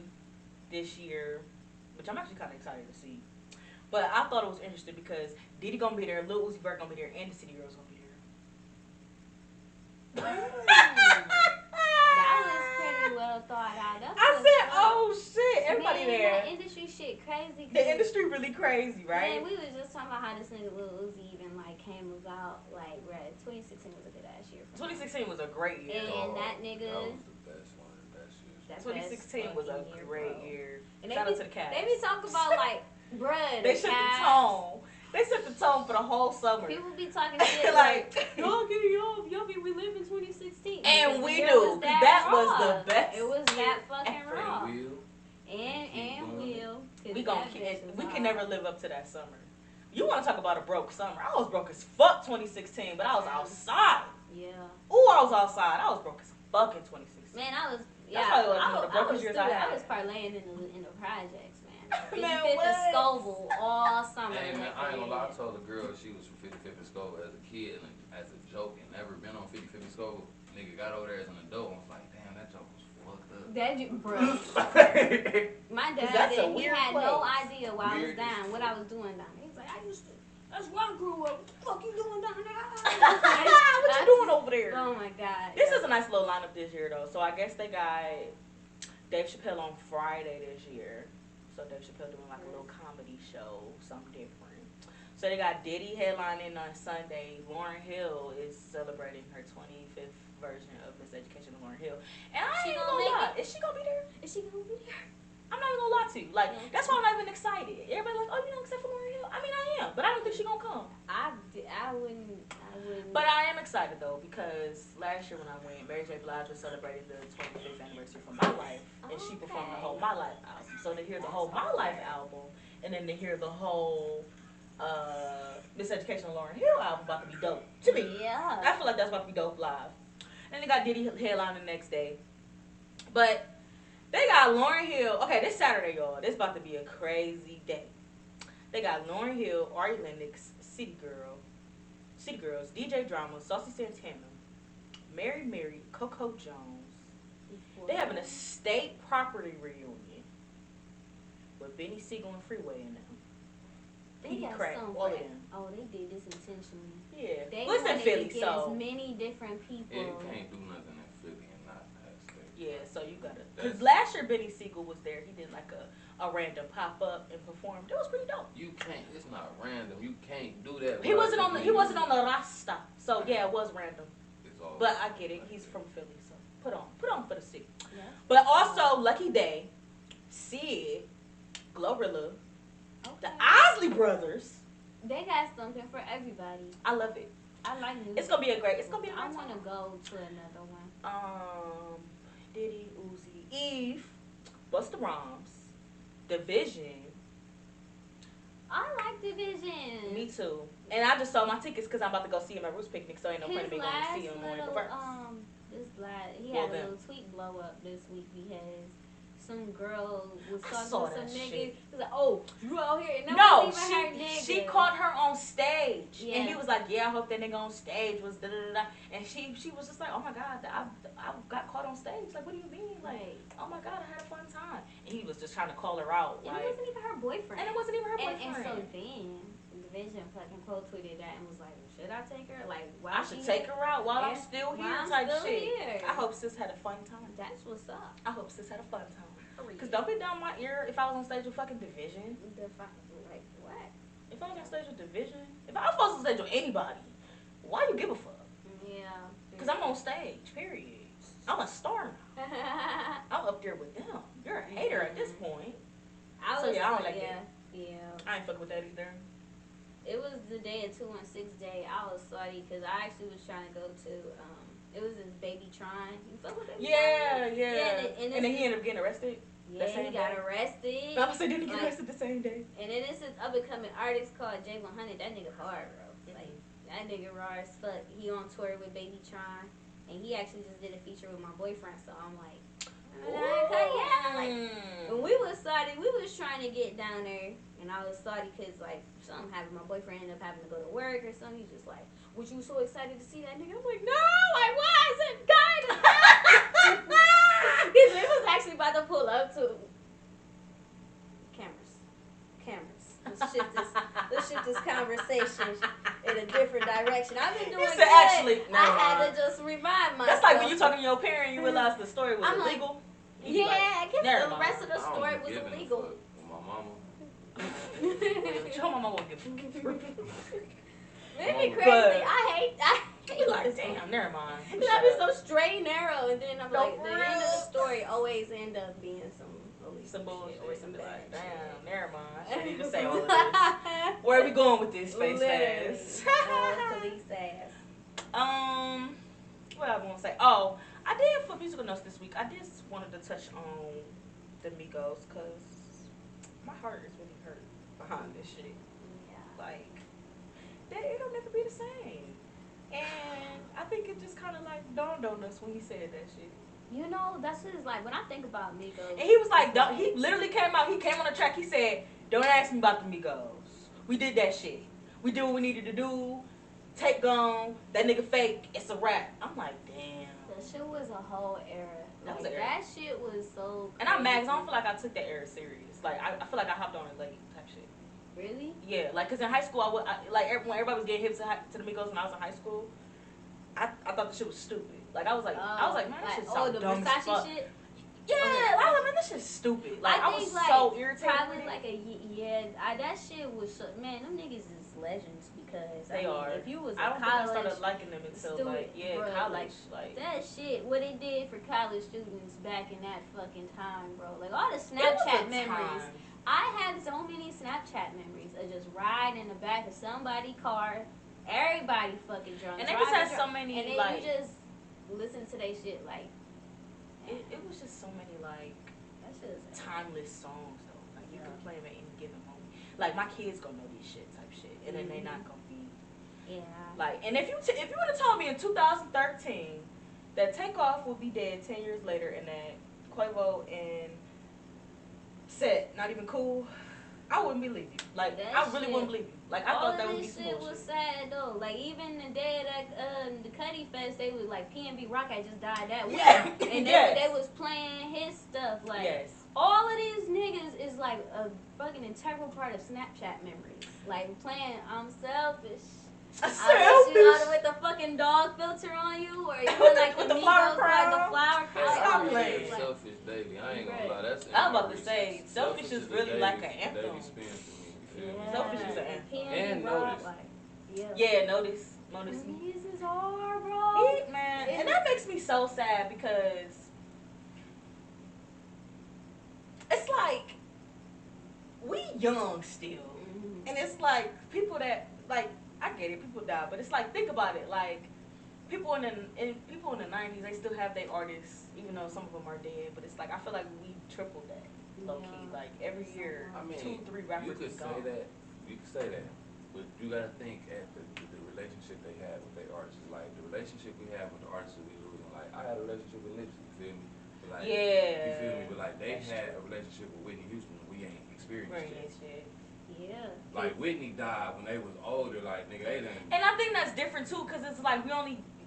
this year, which I'm actually kind of excited to see. But I thought it was interesting because Diddy gonna be there, Lil Uzi Vert gonna be there, and the City Girls gonna be there. That was pretty well thought out. That's I what's said, up. "Oh shit, everybody Man, there." that industry shit crazy. The industry really crazy, right? Man, we was just talking about how this nigga Lil Uzi even like came about. Like, right, 2016 was a good ass year. For him. 2016 was a great year. And that nigga. That was the best one of the best years. That 2016 was a year, great bro. year. And Shout out to the cast. They be talking about like, bruh, They set the tone. They set the tone for the whole summer. People be talking shit like, y'all be reliving 2016. And we it do. was That raw. was the best. It was that fucking ever. raw. And Will. And Will. We gonna keep it. We can never live up to that summer. You want to talk about a broke summer? I was broke as fuck 2016, but I was outside. Yeah. Ooh, I was outside. I was broke as fuck in 2016. Man, I was. That's probably one of the I brokest was years still, I had. I was parlaying in the projects, man. Man, 55th what? and Scoville all summer. Hey man, I ain't gonna lie. I told a girl she was from 55th and Scoville as a kid and as a joke and never been on 55th and Scoville. Nigga got over there as an adult and was like, damn, that joke was fucked up. That bro. My dad That's a he weird had no place. idea why I was Weird down, as what fuck. I was doing down there. He's like, that's where I grew up. What the fuck you doing down there? What you doing over there? Oh my god. This is a nice little lineup this year, though. So I guess they got Dave Chappelle on Friday this year. So Dave Chappelle doing like a little comedy show, something different. So they got Diddy headlining on Sunday. Lauryn Hill is celebrating her 25th version of Miss Education of Lauryn Hill. And I She ain't gonna gonna make lie. Is she gonna be there? Is she gonna be there? I'm not even gonna lie to you. Like, that's why I'm not even excited. Everybody like, oh, you don't accept for Lauryn Hill? I mean, I am. But I don't think she gonna come. I wouldn't. But I am excited though because last year when I went, Mary J. Blige was celebrating the 25th anniversary for My Life, and she performed the whole My Life album. So to hear the whole My Life album, and then to hear the whole Miss Education of Lauryn Hill album about to be dope to me. Yeah. I feel like that's about to be dope live. And they got Diddy headline the next day, but they got Lauryn Hill. Okay, this Saturday, y'all. This about to be a crazy day. They got Lauryn Hill, Ari Lennox, City Girls, DJ Drama, Saucy Santana, Mary, Coco Jones. They having a state property reunion with Benny Siegel and Freeway in them. They got Crack, some all of crack. them. Oh, they did this intentionally. Yeah. They Well, it's in wanted Philly, to get so. as many different people. Yeah, you can't do nothing in Philly and not have state. Yeah, so you gotta. Because last year Benny Siegel was there. He did like a random pop up and performed. It was pretty dope. You can't. It's not random. You can't do that. He wasn't on the Rasta. So yeah, it was random. It's all But I get it. He's from Philly, so put on for the city. Yeah. But also Lucky Day, Sid, Glorilla, the Osley Brothers. They got something for everybody. I love it. I like music. It's gonna be a great I time. want to go to another one. Diddy, Uzi, Eve, Busta Rhymes, Division. I like Division. Me too. And I just sold my tickets because I'm about to go see him at Roots Picnic, so ain't no point in me going to see him on the first. He had a little tweet blow up this week because some girl was I talking saw to some that niggas. shit. He was like, "Oh, you out here?" And No, even her nigga. she caught her on stage, Yeah. and he was like, "Yeah, I hope that nigga on stage was da da da da." And she was just like, "Oh my god, I got caught on stage. Like, what do you mean? Like, Right. oh my god, I had a fun time." And he was just trying to call her out, And like, it wasn't even her boyfriend. and it wasn't even her And boyfriend. so then Division fucking quote tweeted that and was like, "Should I take her? Like, why I should take her out while I'm still While here, I'm type still shit. here. I hope sis had a fun time. That's what's up." I hope sis had a fun time. Cause don't be down my ear if I was on stage with fucking Division. Like what? If I was on stage with Division, if I was on stage with anybody, why you give a fuck? Yeah. Cause I'm on stage. Period. I'm a star now. I'm up there with them. You're a hater at this point. I don't like that. Yeah. I ain't fuck with that either. It was the day of 216 day. I was sorry because I actually was trying to go to it was this Baby Tron. You fuck with Baby Yeah. Tron? And then he ended up getting arrested. Yeah, same he got day. arrested. I was like, did he get Like, arrested the same day? And then this is up and coming artist called J100. That nigga hard, bro. Like that nigga raw as fuck. He on tour with Baby Tron, and he actually just did a feature with my boyfriend. So I'm like, Yeah, like when we was started, we was trying to get down there, and I was started because like something happened. My boyfriend ended up having to go to work or something. He's just like, "Was you so excited to see that nigga?" I'm like, "No, I wasn't kind of." He was actually about to pull up to cameras. Let's shift this conversation in a different direction. I've been doing good. Actually, no, I had to just remind myself. That's like when you talking to your parent and you realize the story was illegal. Yeah, I guess the rest of the I don't story be was giving a illegal. fuck with my mama. Your mama won't give a fuck. Maybe crazy. I hate You like, damn, never mind. I've been so straight and narrow, and then I'm No, like, the end of the story always end up being some bullshit or or some something bad like, shit. damn, never mind. I shouldn't even say all of this. Where are we going with this, face ass? Police ass. What I want to say? Oh, I did for musical notes this week. I just wanted to touch on the Migos because my heart is really hurt behind this shit. Yeah. Like, it'll never be the same. And I think it just kind of like dawned on us when he said that shit. You know, that's just like, when I think about Migos. And he was like, don't, he literally came out, he came on the track, he said, don't ask me about the Migos. We did that shit. We did what we needed to do. Take gone. That nigga fake. It's a rap. I'm like, damn. That shit was a whole era. That was Like, an era. that shit was so crazy. And I'm mad 'cause I don't feel like I took that era serious. Like, I feel like I hopped on it late type shit. Really? Yeah, like, because in high school, when everybody was getting hip to the Migos when I was in high school, I thought the shit was stupid. Like, I was like, man, that shit sounds dumb as fuck. Versace shit? Yeah, I was like, man, this shit's stupid. Like, I was so irritated. Probably like that shit was so, man, them niggas is legends because They are. If you was I don't college, think I started liking them until college. Like that shit, what it did for college students back in that fucking time, bro. Like all the it was Snapchat a memories. time. I had so many Snapchat memories of just riding in the back of somebody's car, everybody fucking drunk, And they just had so many and then like you just listen to they shit like. it was just so many like That shit is timeless songs though. Like you could play them at any given moment. Like my kids gonna know these shit type shit, and then they not gonna be like. And if you would have told me in 2013 that Takeoff would be dead 10 years later, and that Quavo and Set not even cool, I wouldn't believe you. Like I really wouldn't believe you. Like I thought that would be some shit bullshit. was sad though. Like even the day that the Cuddy Fest, they was like PNB Rock had just died that week, and they was playing his stuff. Like all of these niggas is like a fucking integral part of Snapchat memories. Like playing I'm selfish. With the fucking dog filter on you, or even like with the the flower Migos, crown. like the flower crown. Stop playing. Selfish daily. I ain't gonna lie. That's. I was about to say, Selfish is really like an anthem. Daily spin for me. Selfish is an anthem. And Notice. Yeah, notice me. This is hard, bro. Man, and that makes me so sad because it's like we young still, and it's like people that like. I get it, people die, but it's like, think about it, like people in the 90s, they still have their artists, even though some of them are dead. But it's like I feel like we tripled that low key. Like every year, I mean, 2-3 rappers. You could say that, but you gotta think at the relationship they had with their artists. Like the relationship we have with the artists that we losing. Like I had a relationship with Nipsey, you feel me? But like, you feel me? But like they had a relationship with Whitney Houston, and we ain't experienced yet. Yeah. Like Whitney died when they was older, like nigga, they didn't. And I think that's different too, cause it's like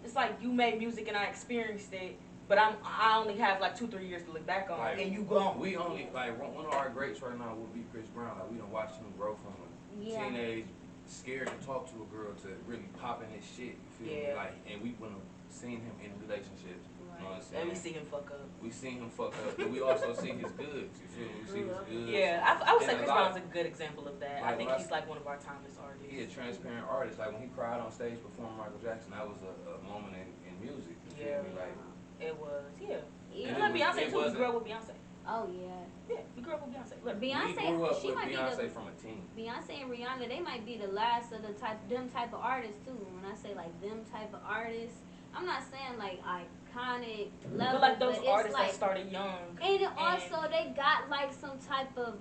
it's like you made music and I experienced it, but I only have like 2-3 years to look back on, like, and you gone. We only like one of our greats right now would be Chris Brown. Like we done watched him grow from a teenage, scared to talk to a girl to really popping his shit. You feel me? Like, and we wouldn't have seen him in relationships. You know what I'm saying? And we see him fuck up. We seen him fuck up, but we also see his goods. You feel me? We see his goods. Yeah, I would say Chris Brown's a good example of that. Like I think he's like one of our timeless artists. He a transparent artist. Like when he cried on stage performing Michael Jackson, that was a moment in music. You feel me? Like it was. Yeah. Yeah. And like Beyonce too. We grew up with Beyonce. Oh yeah. Yeah, we grew up with Beyonce. Look, Beyonce, we grew up she with might Beyonce be from a teen. Beyonce and Rihanna, they might be the last of them type of artists too. When I say like them type of artists, I'm not saying like iconic level, but like those but artists like, that started young. And also they got like some type of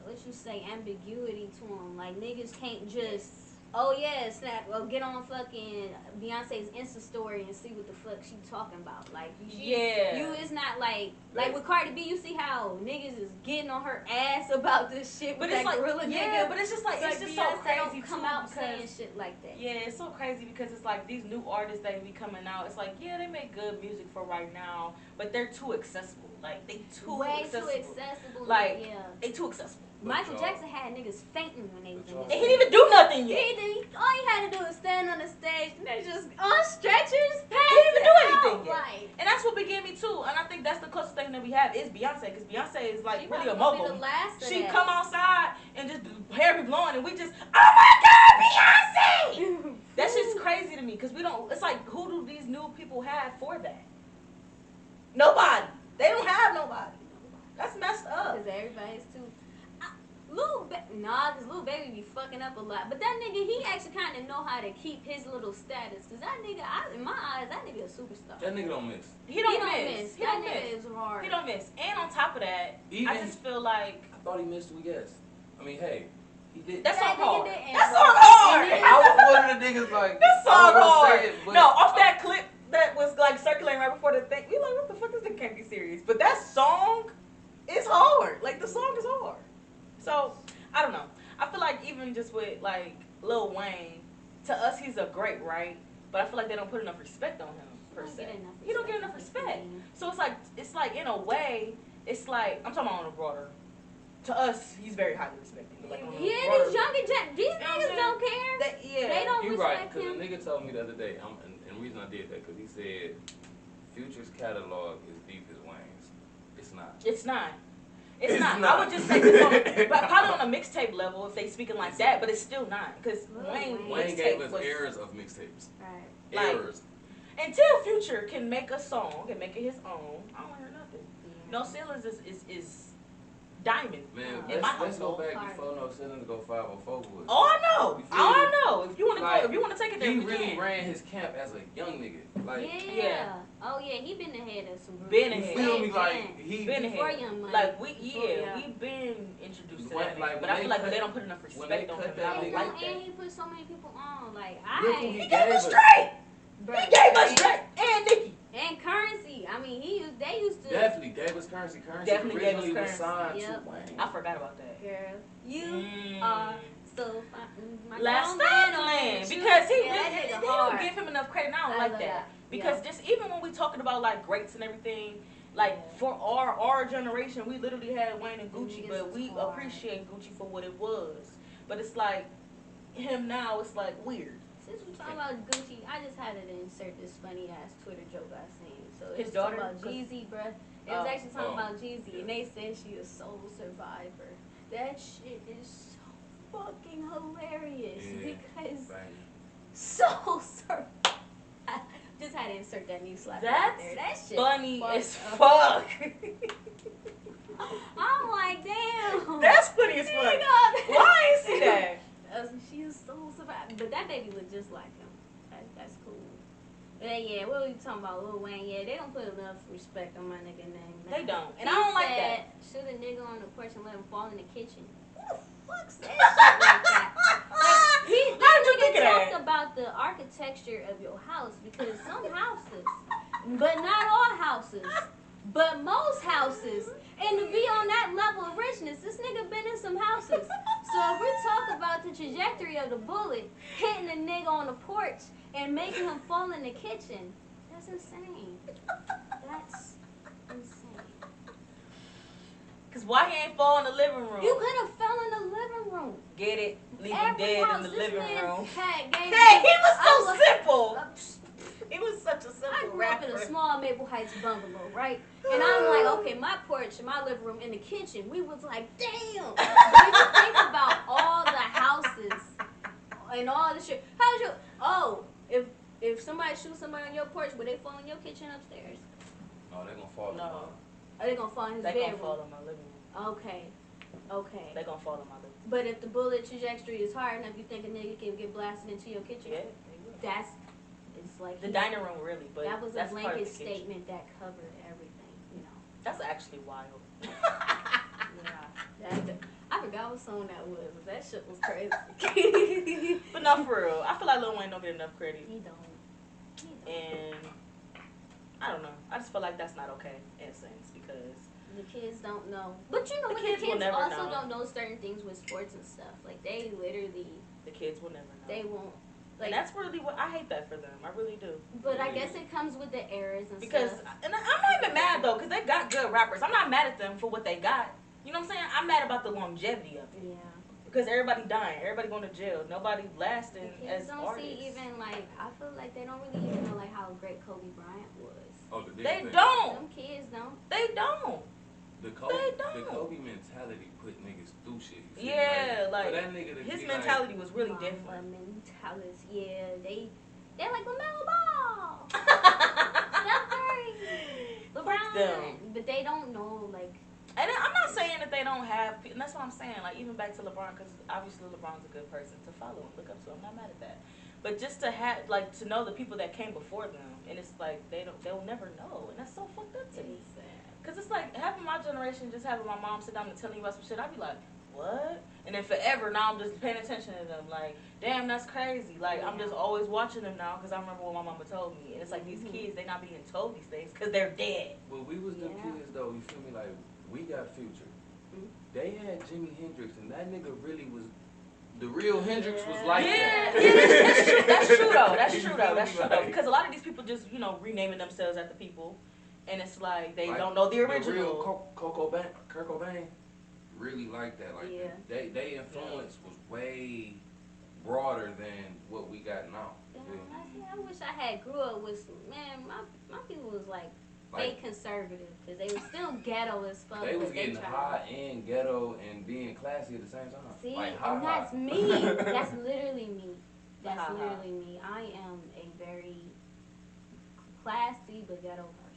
what you say ambiguity to them. Like niggas can't just Oh yeah, snap. Well, get on fucking Beyonce's Insta story and see what the fuck she talking about. Like, it's not like with Cardi B. You see how niggas is getting on her ass about this shit. But with it's that like, gorilla yeah, nigga. but it's just like it's just so Beyonce crazy don't come too out because saying shit like that. yeah, it's so crazy because it's like these new artists that be coming out. It's like yeah, they make good music for right now, but they're too accessible. Like they Way too accessible. Like yeah. they too accessible. Michael Jackson had niggas fainting when they was in his And he didn't even do nothing yet. All he had to do was stand on the stage and they just on stretchers. He didn't even do anything yet. Like, and that's what began me too. And I think that's the closest thing that we have is Beyonce, because Beyonce is like she really a probably mogul. the last of She that. come outside and just hair be blowing, and we just, oh my God, Beyonce! That shit's crazy to me because we don't. It's like, who do these new people have for that? Nobody. They don't have nobody. That's messed up. Because everybody's too. Cause Lil Baby be fucking up a lot. But that nigga, he actually kind of know how to keep his little status. Cause that nigga, in my eyes, that nigga a superstar. That nigga don't miss. He don't miss. That nigga is hard. He don't miss. And on top of that, Even, I just feel like I thought he missed. We guess. I mean, hey, he did. That's That so hard. nigga didn't, That's so bro. hard. I was one of the niggas like. That's so I don't wanna hard. say it, but No, off that clip that was like circulating right before the thing, we like, what the fuck is the can't be serious? But that song is hard. Like the song is hard. So I don't know. I feel like even just with like Lil Wayne, to us he's a great, right? But I feel like they don't put enough respect on him per se. He don't get enough respect. So it's like in a way, it's like I'm talking about on a broader. To us, he's very highly respected. Like, Yeah, these younger these niggas don't care. They don't You're respect right, because him. the nigga told me the other day, and the reason I did that, because he said Future's catalog is deep as Wayne's. It's not. It's not. It's not. I would just say this but probably on a mixtape level if they speaking like that, but it's still not. Because Wayne gave us errors of mixtapes. Right. Errors. Until Future can make a song and make it his own, I don't hear nothing. Yeah. No Ceilings is diamond. Man, in my let's go household. back before No Ceilings to go 504 was. Oh, I know. You feel Oh, I me? know. If you want to Like, go, if you want to take it there, he we really can. ran his camp as a young nigga. Like, Yeah. Oh yeah, he been ahead of some. Been you ahead. feel me? Like, he. Been Before ahead. Young Money. Like Yeah. we've been introduced to When- that, like, but when I they feel like cut- they don't put enough when they respect on cut him. that I don't nigga- like And that. he put so many people on. Like Look who I. he He gave us us. Drake. Bruh, He gave us Drake Drake and Nicki. and Currency. I mean, they used to. Definitely gave us Currency. Currency Definitely gave us originally was Currency. signed Yep. to Wayne. I forgot about that. Girl, you are so fine. My Last grown stop man on playing you. because he Yeah, really, that they nigga don't hard. give him enough credit. And I don't I like love that that. because Yeah. just even when we talking about like greats and everything, like for our generation, we literally had Wayne and Gucci, Niggas but was we hard. appreciate Gucci for what it was. But it's like him now, it's like weird. Since we talking about Gucci, I just had to insert this funny ass Twitter joke I seen. So His it's daughter? talking about Jeezy, bruh. It was actually talking Oh. about Jeezy, and they said she a soul survivor. That shit is so fucking hilarious because Bang. soul survivor. I just had to insert that new slap That's there. That shit funny fucked as up. fuck. I'm like, damn. That's funny as fuck. Nigga. Why I ain't see that? She is soul survivor, but that baby look just like him. That's cool. But yeah, what were you talking about, Lil Wayne? Yeah, they don't put enough respect on my nigga name. Man. They don't, and I don't like that. Shoot a nigga on the porch and let him fall in the kitchen. Who the fuck says shit like that? Like, How did you think of talked that? about the architecture of your house because some houses, but not all houses, but most houses, and to be on that level of richness, this nigga been in some houses. So if we talk about the trajectory of the bullet hitting a nigga on the porch and making him fall in the kitchen, that's insane. That's insane. Cause why he ain't fall in the living room? You could have fell in the living room. Get it? Leave him Every dead house in the this living man room. had gave Hey, me- he was I so simple. He was such a I simple grew up in rapper. a small Maple Heights bungalow, right? And I'm like, okay, my porch, my living room, in the kitchen. We was like, damn. But if you think about all the houses and all the shit, how's your? Oh, if somebody shoots somebody on your porch, would they fall in your kitchen upstairs? No, they gonna fall in No. love. Are they gonna fall in his They gonna bedroom? fall in my living room. Okay. They gonna fall in my living room. But if the bullet trajectory is hard enough, you think a nigga can get blasted into your kitchen? Yeah, they will. That's, it's like The dining room really, but that was a that's part of blanket the kitchen. statement that covered everything, you know. That's actually wild. Yeah. I forgot what song that was. That shit was crazy. But no, for real, I feel like Lil Wayne don't get enough credit. He don't. And I don't know. I just feel like that's not okay in a sense because the kids don't know. But you know the what? kids The will kids never also know. don't know certain things with sports and stuff. Like they literally, the kids will never know. they won't. Like, and that's really what I hate that for them. I really do. But I guess it comes with the errors and because stuff. and I'm not even mad though because they got good rappers. I'm not mad at them for what they got. You know what I'm saying? I'm mad about the longevity of it. Yeah. Because everybody dying, everybody going to jail, nobody lasting The kids as don't artists. see even like I feel like they don't really even know like how great Kobe Bryant was. Oh, the They thing. don't. Some kids don't. They don't. The Kobe, They don't. the Kobe mentality put niggas through shit. You feel me? Yeah, like for that nigga to his be mentality was really Mamba different. mentality. Yeah, they're like LaMelo Ball, Steph Curry, Fuck LeBron, them. but they don't know like. And I'm not saying that they don't have, and that's what I'm saying. Like even back to LeBron, because obviously LeBron's a good person to follow and look up to. I'm not mad at that. But just to have, like, to know the people that came before them, and it's like they'll never know, and that's so fucked up to me. Cause it's like having my generation, just having my mom sit down and tell me about some shit. I'd be like, what? And then forever now I'm just paying attention to them. Like, damn, that's crazy. Like I'm just always watching them now because I remember what my mama told me. And it's like these kids, they not being told these things because they're dead. But we was them kids though. You feel me? Like we got Future. They had Jimi Hendrix, and that nigga really was. The real Hendrix was like that. Yeah, that's true though. That's You true feel though. me? That's true though. Like- Because a lot of these people just, renaming themselves after people, and it's like they Like, don't know the The original. real Kurt Cobain really like that. Like they influence was way broader than what we got now. I wish I had grew up with my people was like fake conservative because they were still ghetto as fuck. They was but getting tried. high and ghetto and being classy at the same time. See, like, and that's me. That's literally me. That's Ha, ha. literally me. I am a very classy but ghetto person.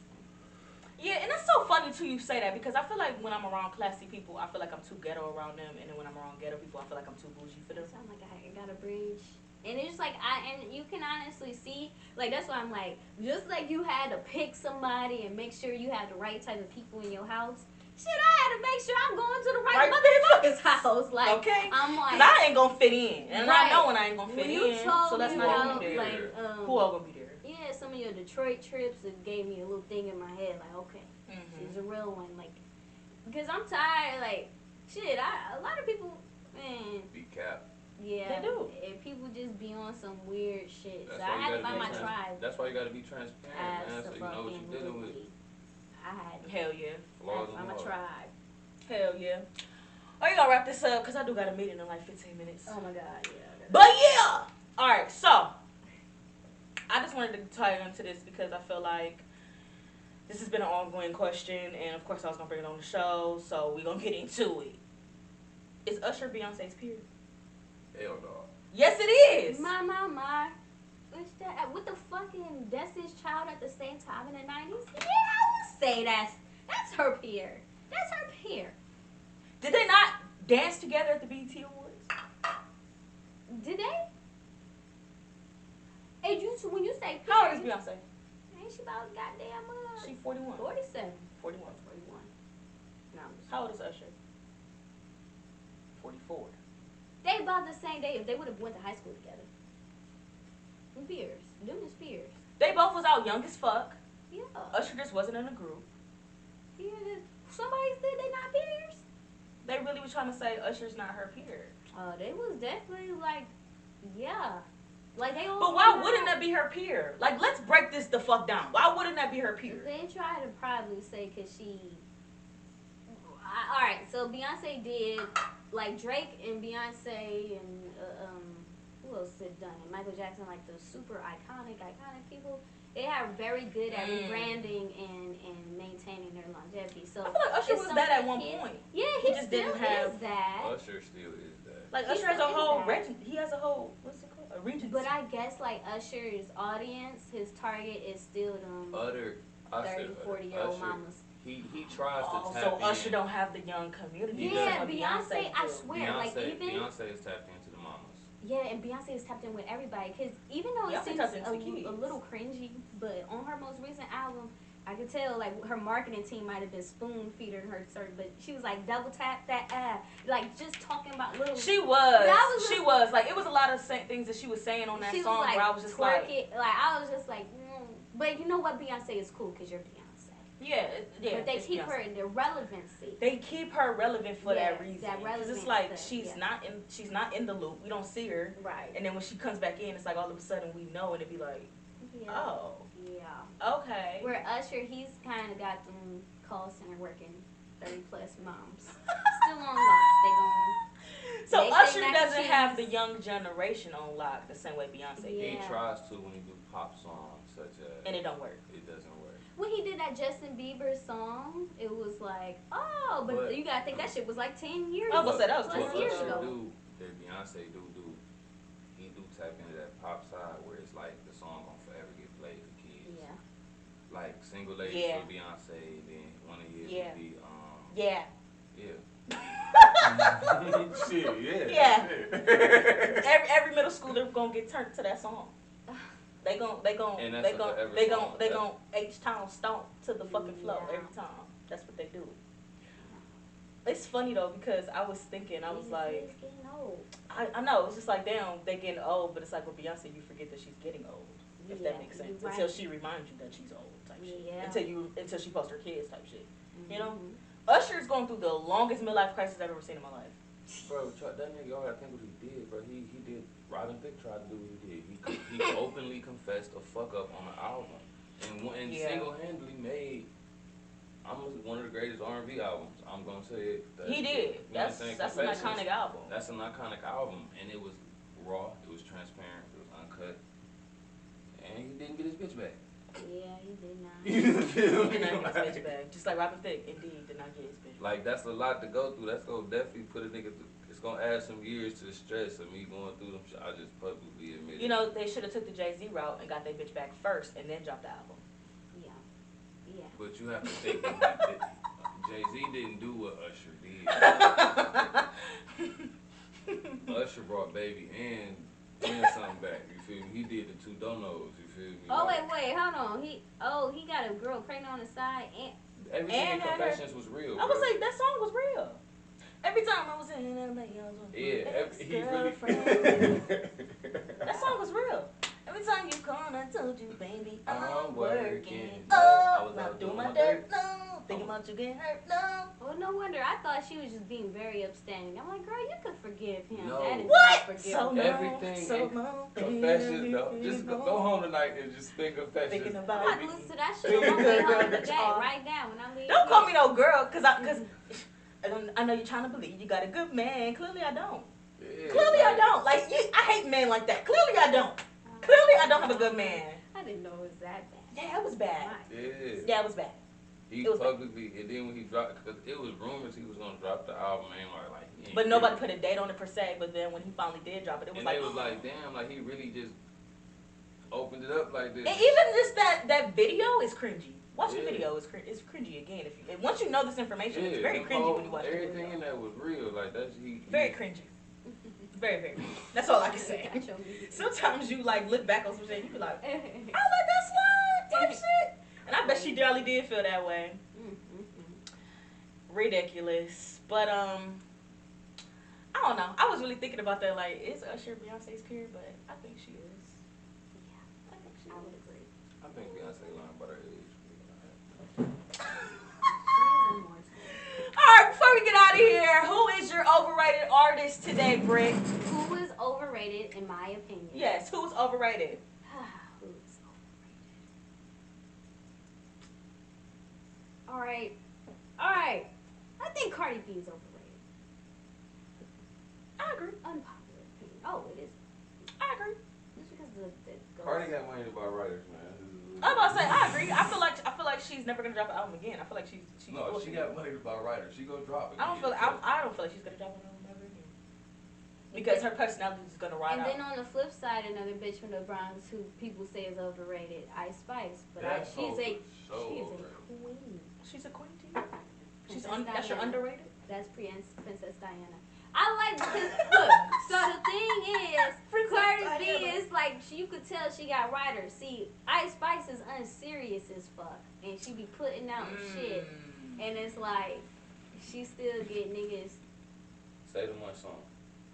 Yeah, and that's so funny too you say that because I feel like when I'm around classy people, I feel like I'm too ghetto around them, and then when I'm around ghetto people, I feel like I'm too bougie for them. It sounds like I got a bridge. And it's just like and you can honestly see, like that's why I'm like, just like you had to pick somebody and make sure you had the right type of people in your house. Shit, I had to make sure I'm going to the right motherfucker's house. Like, okay, I'm like, cause I ain't gonna fit in, and Right. I know when I ain't gonna fit when you in, told so that's me not about, even there. like, Who all gonna be there? yeah, some of your Detroit trips, it gave me a little thing in my head, like, okay, she's a real one, like, because I'm tired, like, shit, a lot of people, man. Be cap. Yeah, They do. And people just be on some weird shit. That's So why I you had to gotta find be my tribe. That's why you gotta be transparent, man. So you know what you're dealing with. I had to Hell yeah. Flaws find my and all. tribe. Hell yeah. Oh, you gonna wrap this up? Because I do got a meeting in like 15 minutes. Oh my god, yeah. But yeah! Alright, so. I just wanted to tie into this because I feel like this has been an ongoing question. And of course, I was gonna bring it on the show. So we're gonna get into it. Is Usher Beyonce's peer? Hell no. Yes, it is! My. What's that? With the fucking Destiny's Child at the same time in the 90s? Yeah, I would say that's her peer. That's her peer. Did they not dance together at the BET Awards? Did they? And when you say peer, How old is Beyonce? ain't she about goddamn She 41. 47. 41. 41. No. How old is Usher? 44. They about the same day if they would have went to high school together. And peers. Them is peers. They both was out young as fuck. Yeah. Usher just wasn't in a group. Yeah, somebody said they not peers. They really was trying to say Usher's not her peer. They was definitely like, yeah. Like they all. But why wouldn't that be her peer? Like, let's break this the fuck down. Why wouldn't that be her peer? They try to probably say because she. Alright, so Beyonce did, like Drake and Beyonce and who else had done it? Michael Jackson, like the super iconic people. They are very good at rebranding and maintaining their longevity. So I feel like Usher was that at one point. Yeah, He he just still didn't have- is that. Usher still is that. Like, He Usher has a still is whole that. he has a whole, what's it called? A regency. But I guess like Usher's audience, his target is still them Usher, 30, 40-year-old Usher, mamas. He tries to Oh, tap so in. Usher don't have the young community. Yeah, That's what Beyonce, I do. swear, like even Beyonce is tapped into the mamas. yeah, and Beyonce is tapped in with everybody because even though it Beyonce seems tapped into the kids. a little cringy, but on her most recent album, I could tell like her marketing team might have been spoon feeding her certain, but she was like double tap that like just talking about little. She was. Yeah, She was like it was a lot of things that she was saying on that she song was like, where I was just twerk it. Like I was just like, but you know what? Beyonce is cool because you're Beyonce. Yeah. But they keep Beyonce. her in the relevancy. They keep her relevant for that reason. That Because it's relevance like that- she's not in the loop. We don't see her. Right. And then when she comes back in, it's like all of a sudden we know, and it'd be like, oh, yeah. okay. Where Usher, he's kind of got them call center working 30+ moms. Still on lock. They gon' So they Usher say mac and doesn't have the cheese. young generation on lock the same way Beyonce did. Yeah. He tries to when he do pop songs such as. And it don't work. It doesn't work. When he did that Justin Bieber song, it was like, oh, but you gotta think that shit was like 10 years I ago. was gonna say, that was plus 12 years years ago. Do that Beyonce do he do tap into that pop side where it's like the song gonna forever get played for kids. Yeah. Like Single Ladies Yeah. for Beyonce, then one of his Yeah. would be Yeah. Shit, yeah. Yeah. every middle schooler gonna get turned to that song. They gon' H-Town stomp to the fucking flow every time. That's what they do. It's funny though because I was thinking, I was like, It's getting old. I know, it's just like, damn, they getting old, but it's like with Beyonce, you forget that she's getting old, if that makes sense. Right. Until she reminds you that she's old type shit. Yeah. Until she posts her kids type shit. Mm-hmm. You know? Usher's going through the longest midlife crisis I've ever seen in my life. Bro, that nigga, y'all gotta think what he did, bro. He did. Robin Thicke tried to do what he did. He openly confessed a fuck up on the album, and single-handedly made almost one of the greatest R&B albums. I'm gonna say it. He did. That's an iconic album. That's an iconic album, and it was raw. It was transparent. It was uncut, and he didn't get his bitch back. Yeah, he did not. He did not get his bitch back. Just like Robin Thicke, indeed, did not get his bitch back. Like, that's a lot to go through. That's gonna definitely put a nigga through. It's gonna add some years to the stress of me going through them shit. I just publicly admit it. You know, they should have took the Jay-Z route and got their bitch back first and then dropped the album. Yeah. Yeah. But you have to think Jay-Z didn't do what Usher did. Usher brought Baby and something back. You feel me? He did the two donos. You feel me? Oh, Like, wait, hold on. He got a girl pregnant on the side and everything and in Confessions was real. I would bro. say that song was real. Every time I was in LA, I was with Yeah, he ex-girlfriend. really. That song was real. Every time you called, I told you, baby, I'm working. I Oh, was not out doing doing my my dirt, dirt. no. Thinking about you getting hurt, no. well, no wonder. I thought she was just being very upstanding. I'm like, girl, you could forgive him. No. That is What? not forgivable. So Everything so in long, Confessions, though. baby, Just go long. home tonight and just spin Confessions. Thinking I'm about about to listen to that shit on my way home today, right now when I leave. Don't call me no girl, cause I know you're trying to believe you got a good man. Clearly I don't. Yeah, Clearly I don't. Like I hate men like that. Clearly I don't. Clearly I don't have a good man. I didn't know it was that bad. Yeah, it was bad. Yeah. Yeah, it was bad. He It was publicly, and then when he dropped, because it was rumors he was gonna drop the album, and like he ain't But nobody really- put a date on it per se. But then when he finally did drop it, it was and like, they was like, damn, like he really just opened it up like this. and even just that video is cringy. Watch the Yeah. video; it's cringy again. And once you know this information, it's very them cringy whole- when you watch the everything video. in that was real. Like that's he Very cringy. Very, very. That's all I can say. Got your music. Sometimes you like look back on some shit, you be like, I let Mm, that slide type shit. And I bet she really did feel that way. Ridiculous. But I don't know. I was really thinking about that. Like, is Usher Beyonce's peer? But I think she is. Yeah, I think she I would is. agree. I think Beyonce learned about her age. She is immortal. All right, before we get out of here, who is your overrated artist today, Britt? Who is overrated, in my opinion? Yes, who's overrated? Who's overrated? All right. I think Cardi B is overrated. I agree. Unpopular opinion. Oh, it is. I agree. Just because the Cardi got money about writers, man. I'm about to say I agree. I feel like she's never gonna drop an album again. I feel like she's No, she got money about writers. She gonna drop it. I don't feel like she's gonna drop an album ever again. Because her personality is gonna ride And out. then on the flip side, another bitch from the Bronx who people say is overrated, Ice Spice. But she's a queen. She's a queen to you? That's Princess your Diana. underrated? That's Princess Diana. I like because look. So the thing is, Princess Cardi B Diana. is like you could tell she got writers. See, Ice Spice is unserious as fuck, and she be putting out shit, and it's like she still get niggas. Say the Munch song.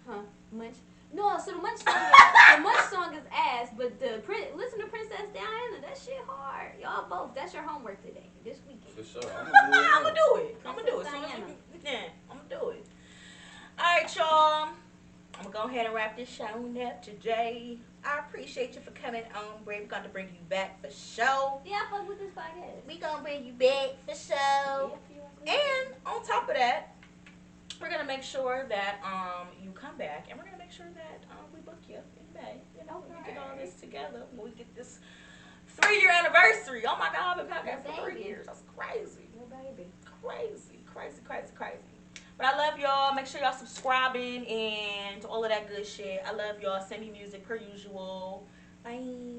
Huh? Munch? No, so the Munch song is ass, but listen to Princess Diana, that shit hard. Y'all both, that's your homework today, this weekend. For sure. I'm gonna do it. I'm gonna do it. I'm gonna do it. Alright, y'all. I'm gonna go ahead and wrap this show up today. I appreciate you for coming on, Bray. We're gonna bring you back for show. Yeah, I fuck with this podcast. We gonna bring you back for show. And on top of that, we're gonna make sure that you come back, and we're gonna make sure that we book you in May. You know, when we get all this together, when we get this 3-year anniversary. Oh my God, I've been podcasting for 3 years. That's crazy. Your baby. Crazy. But I love y'all. Make sure y'all subscribing and all of that good shit. I love y'all. Send me music per usual. Bye.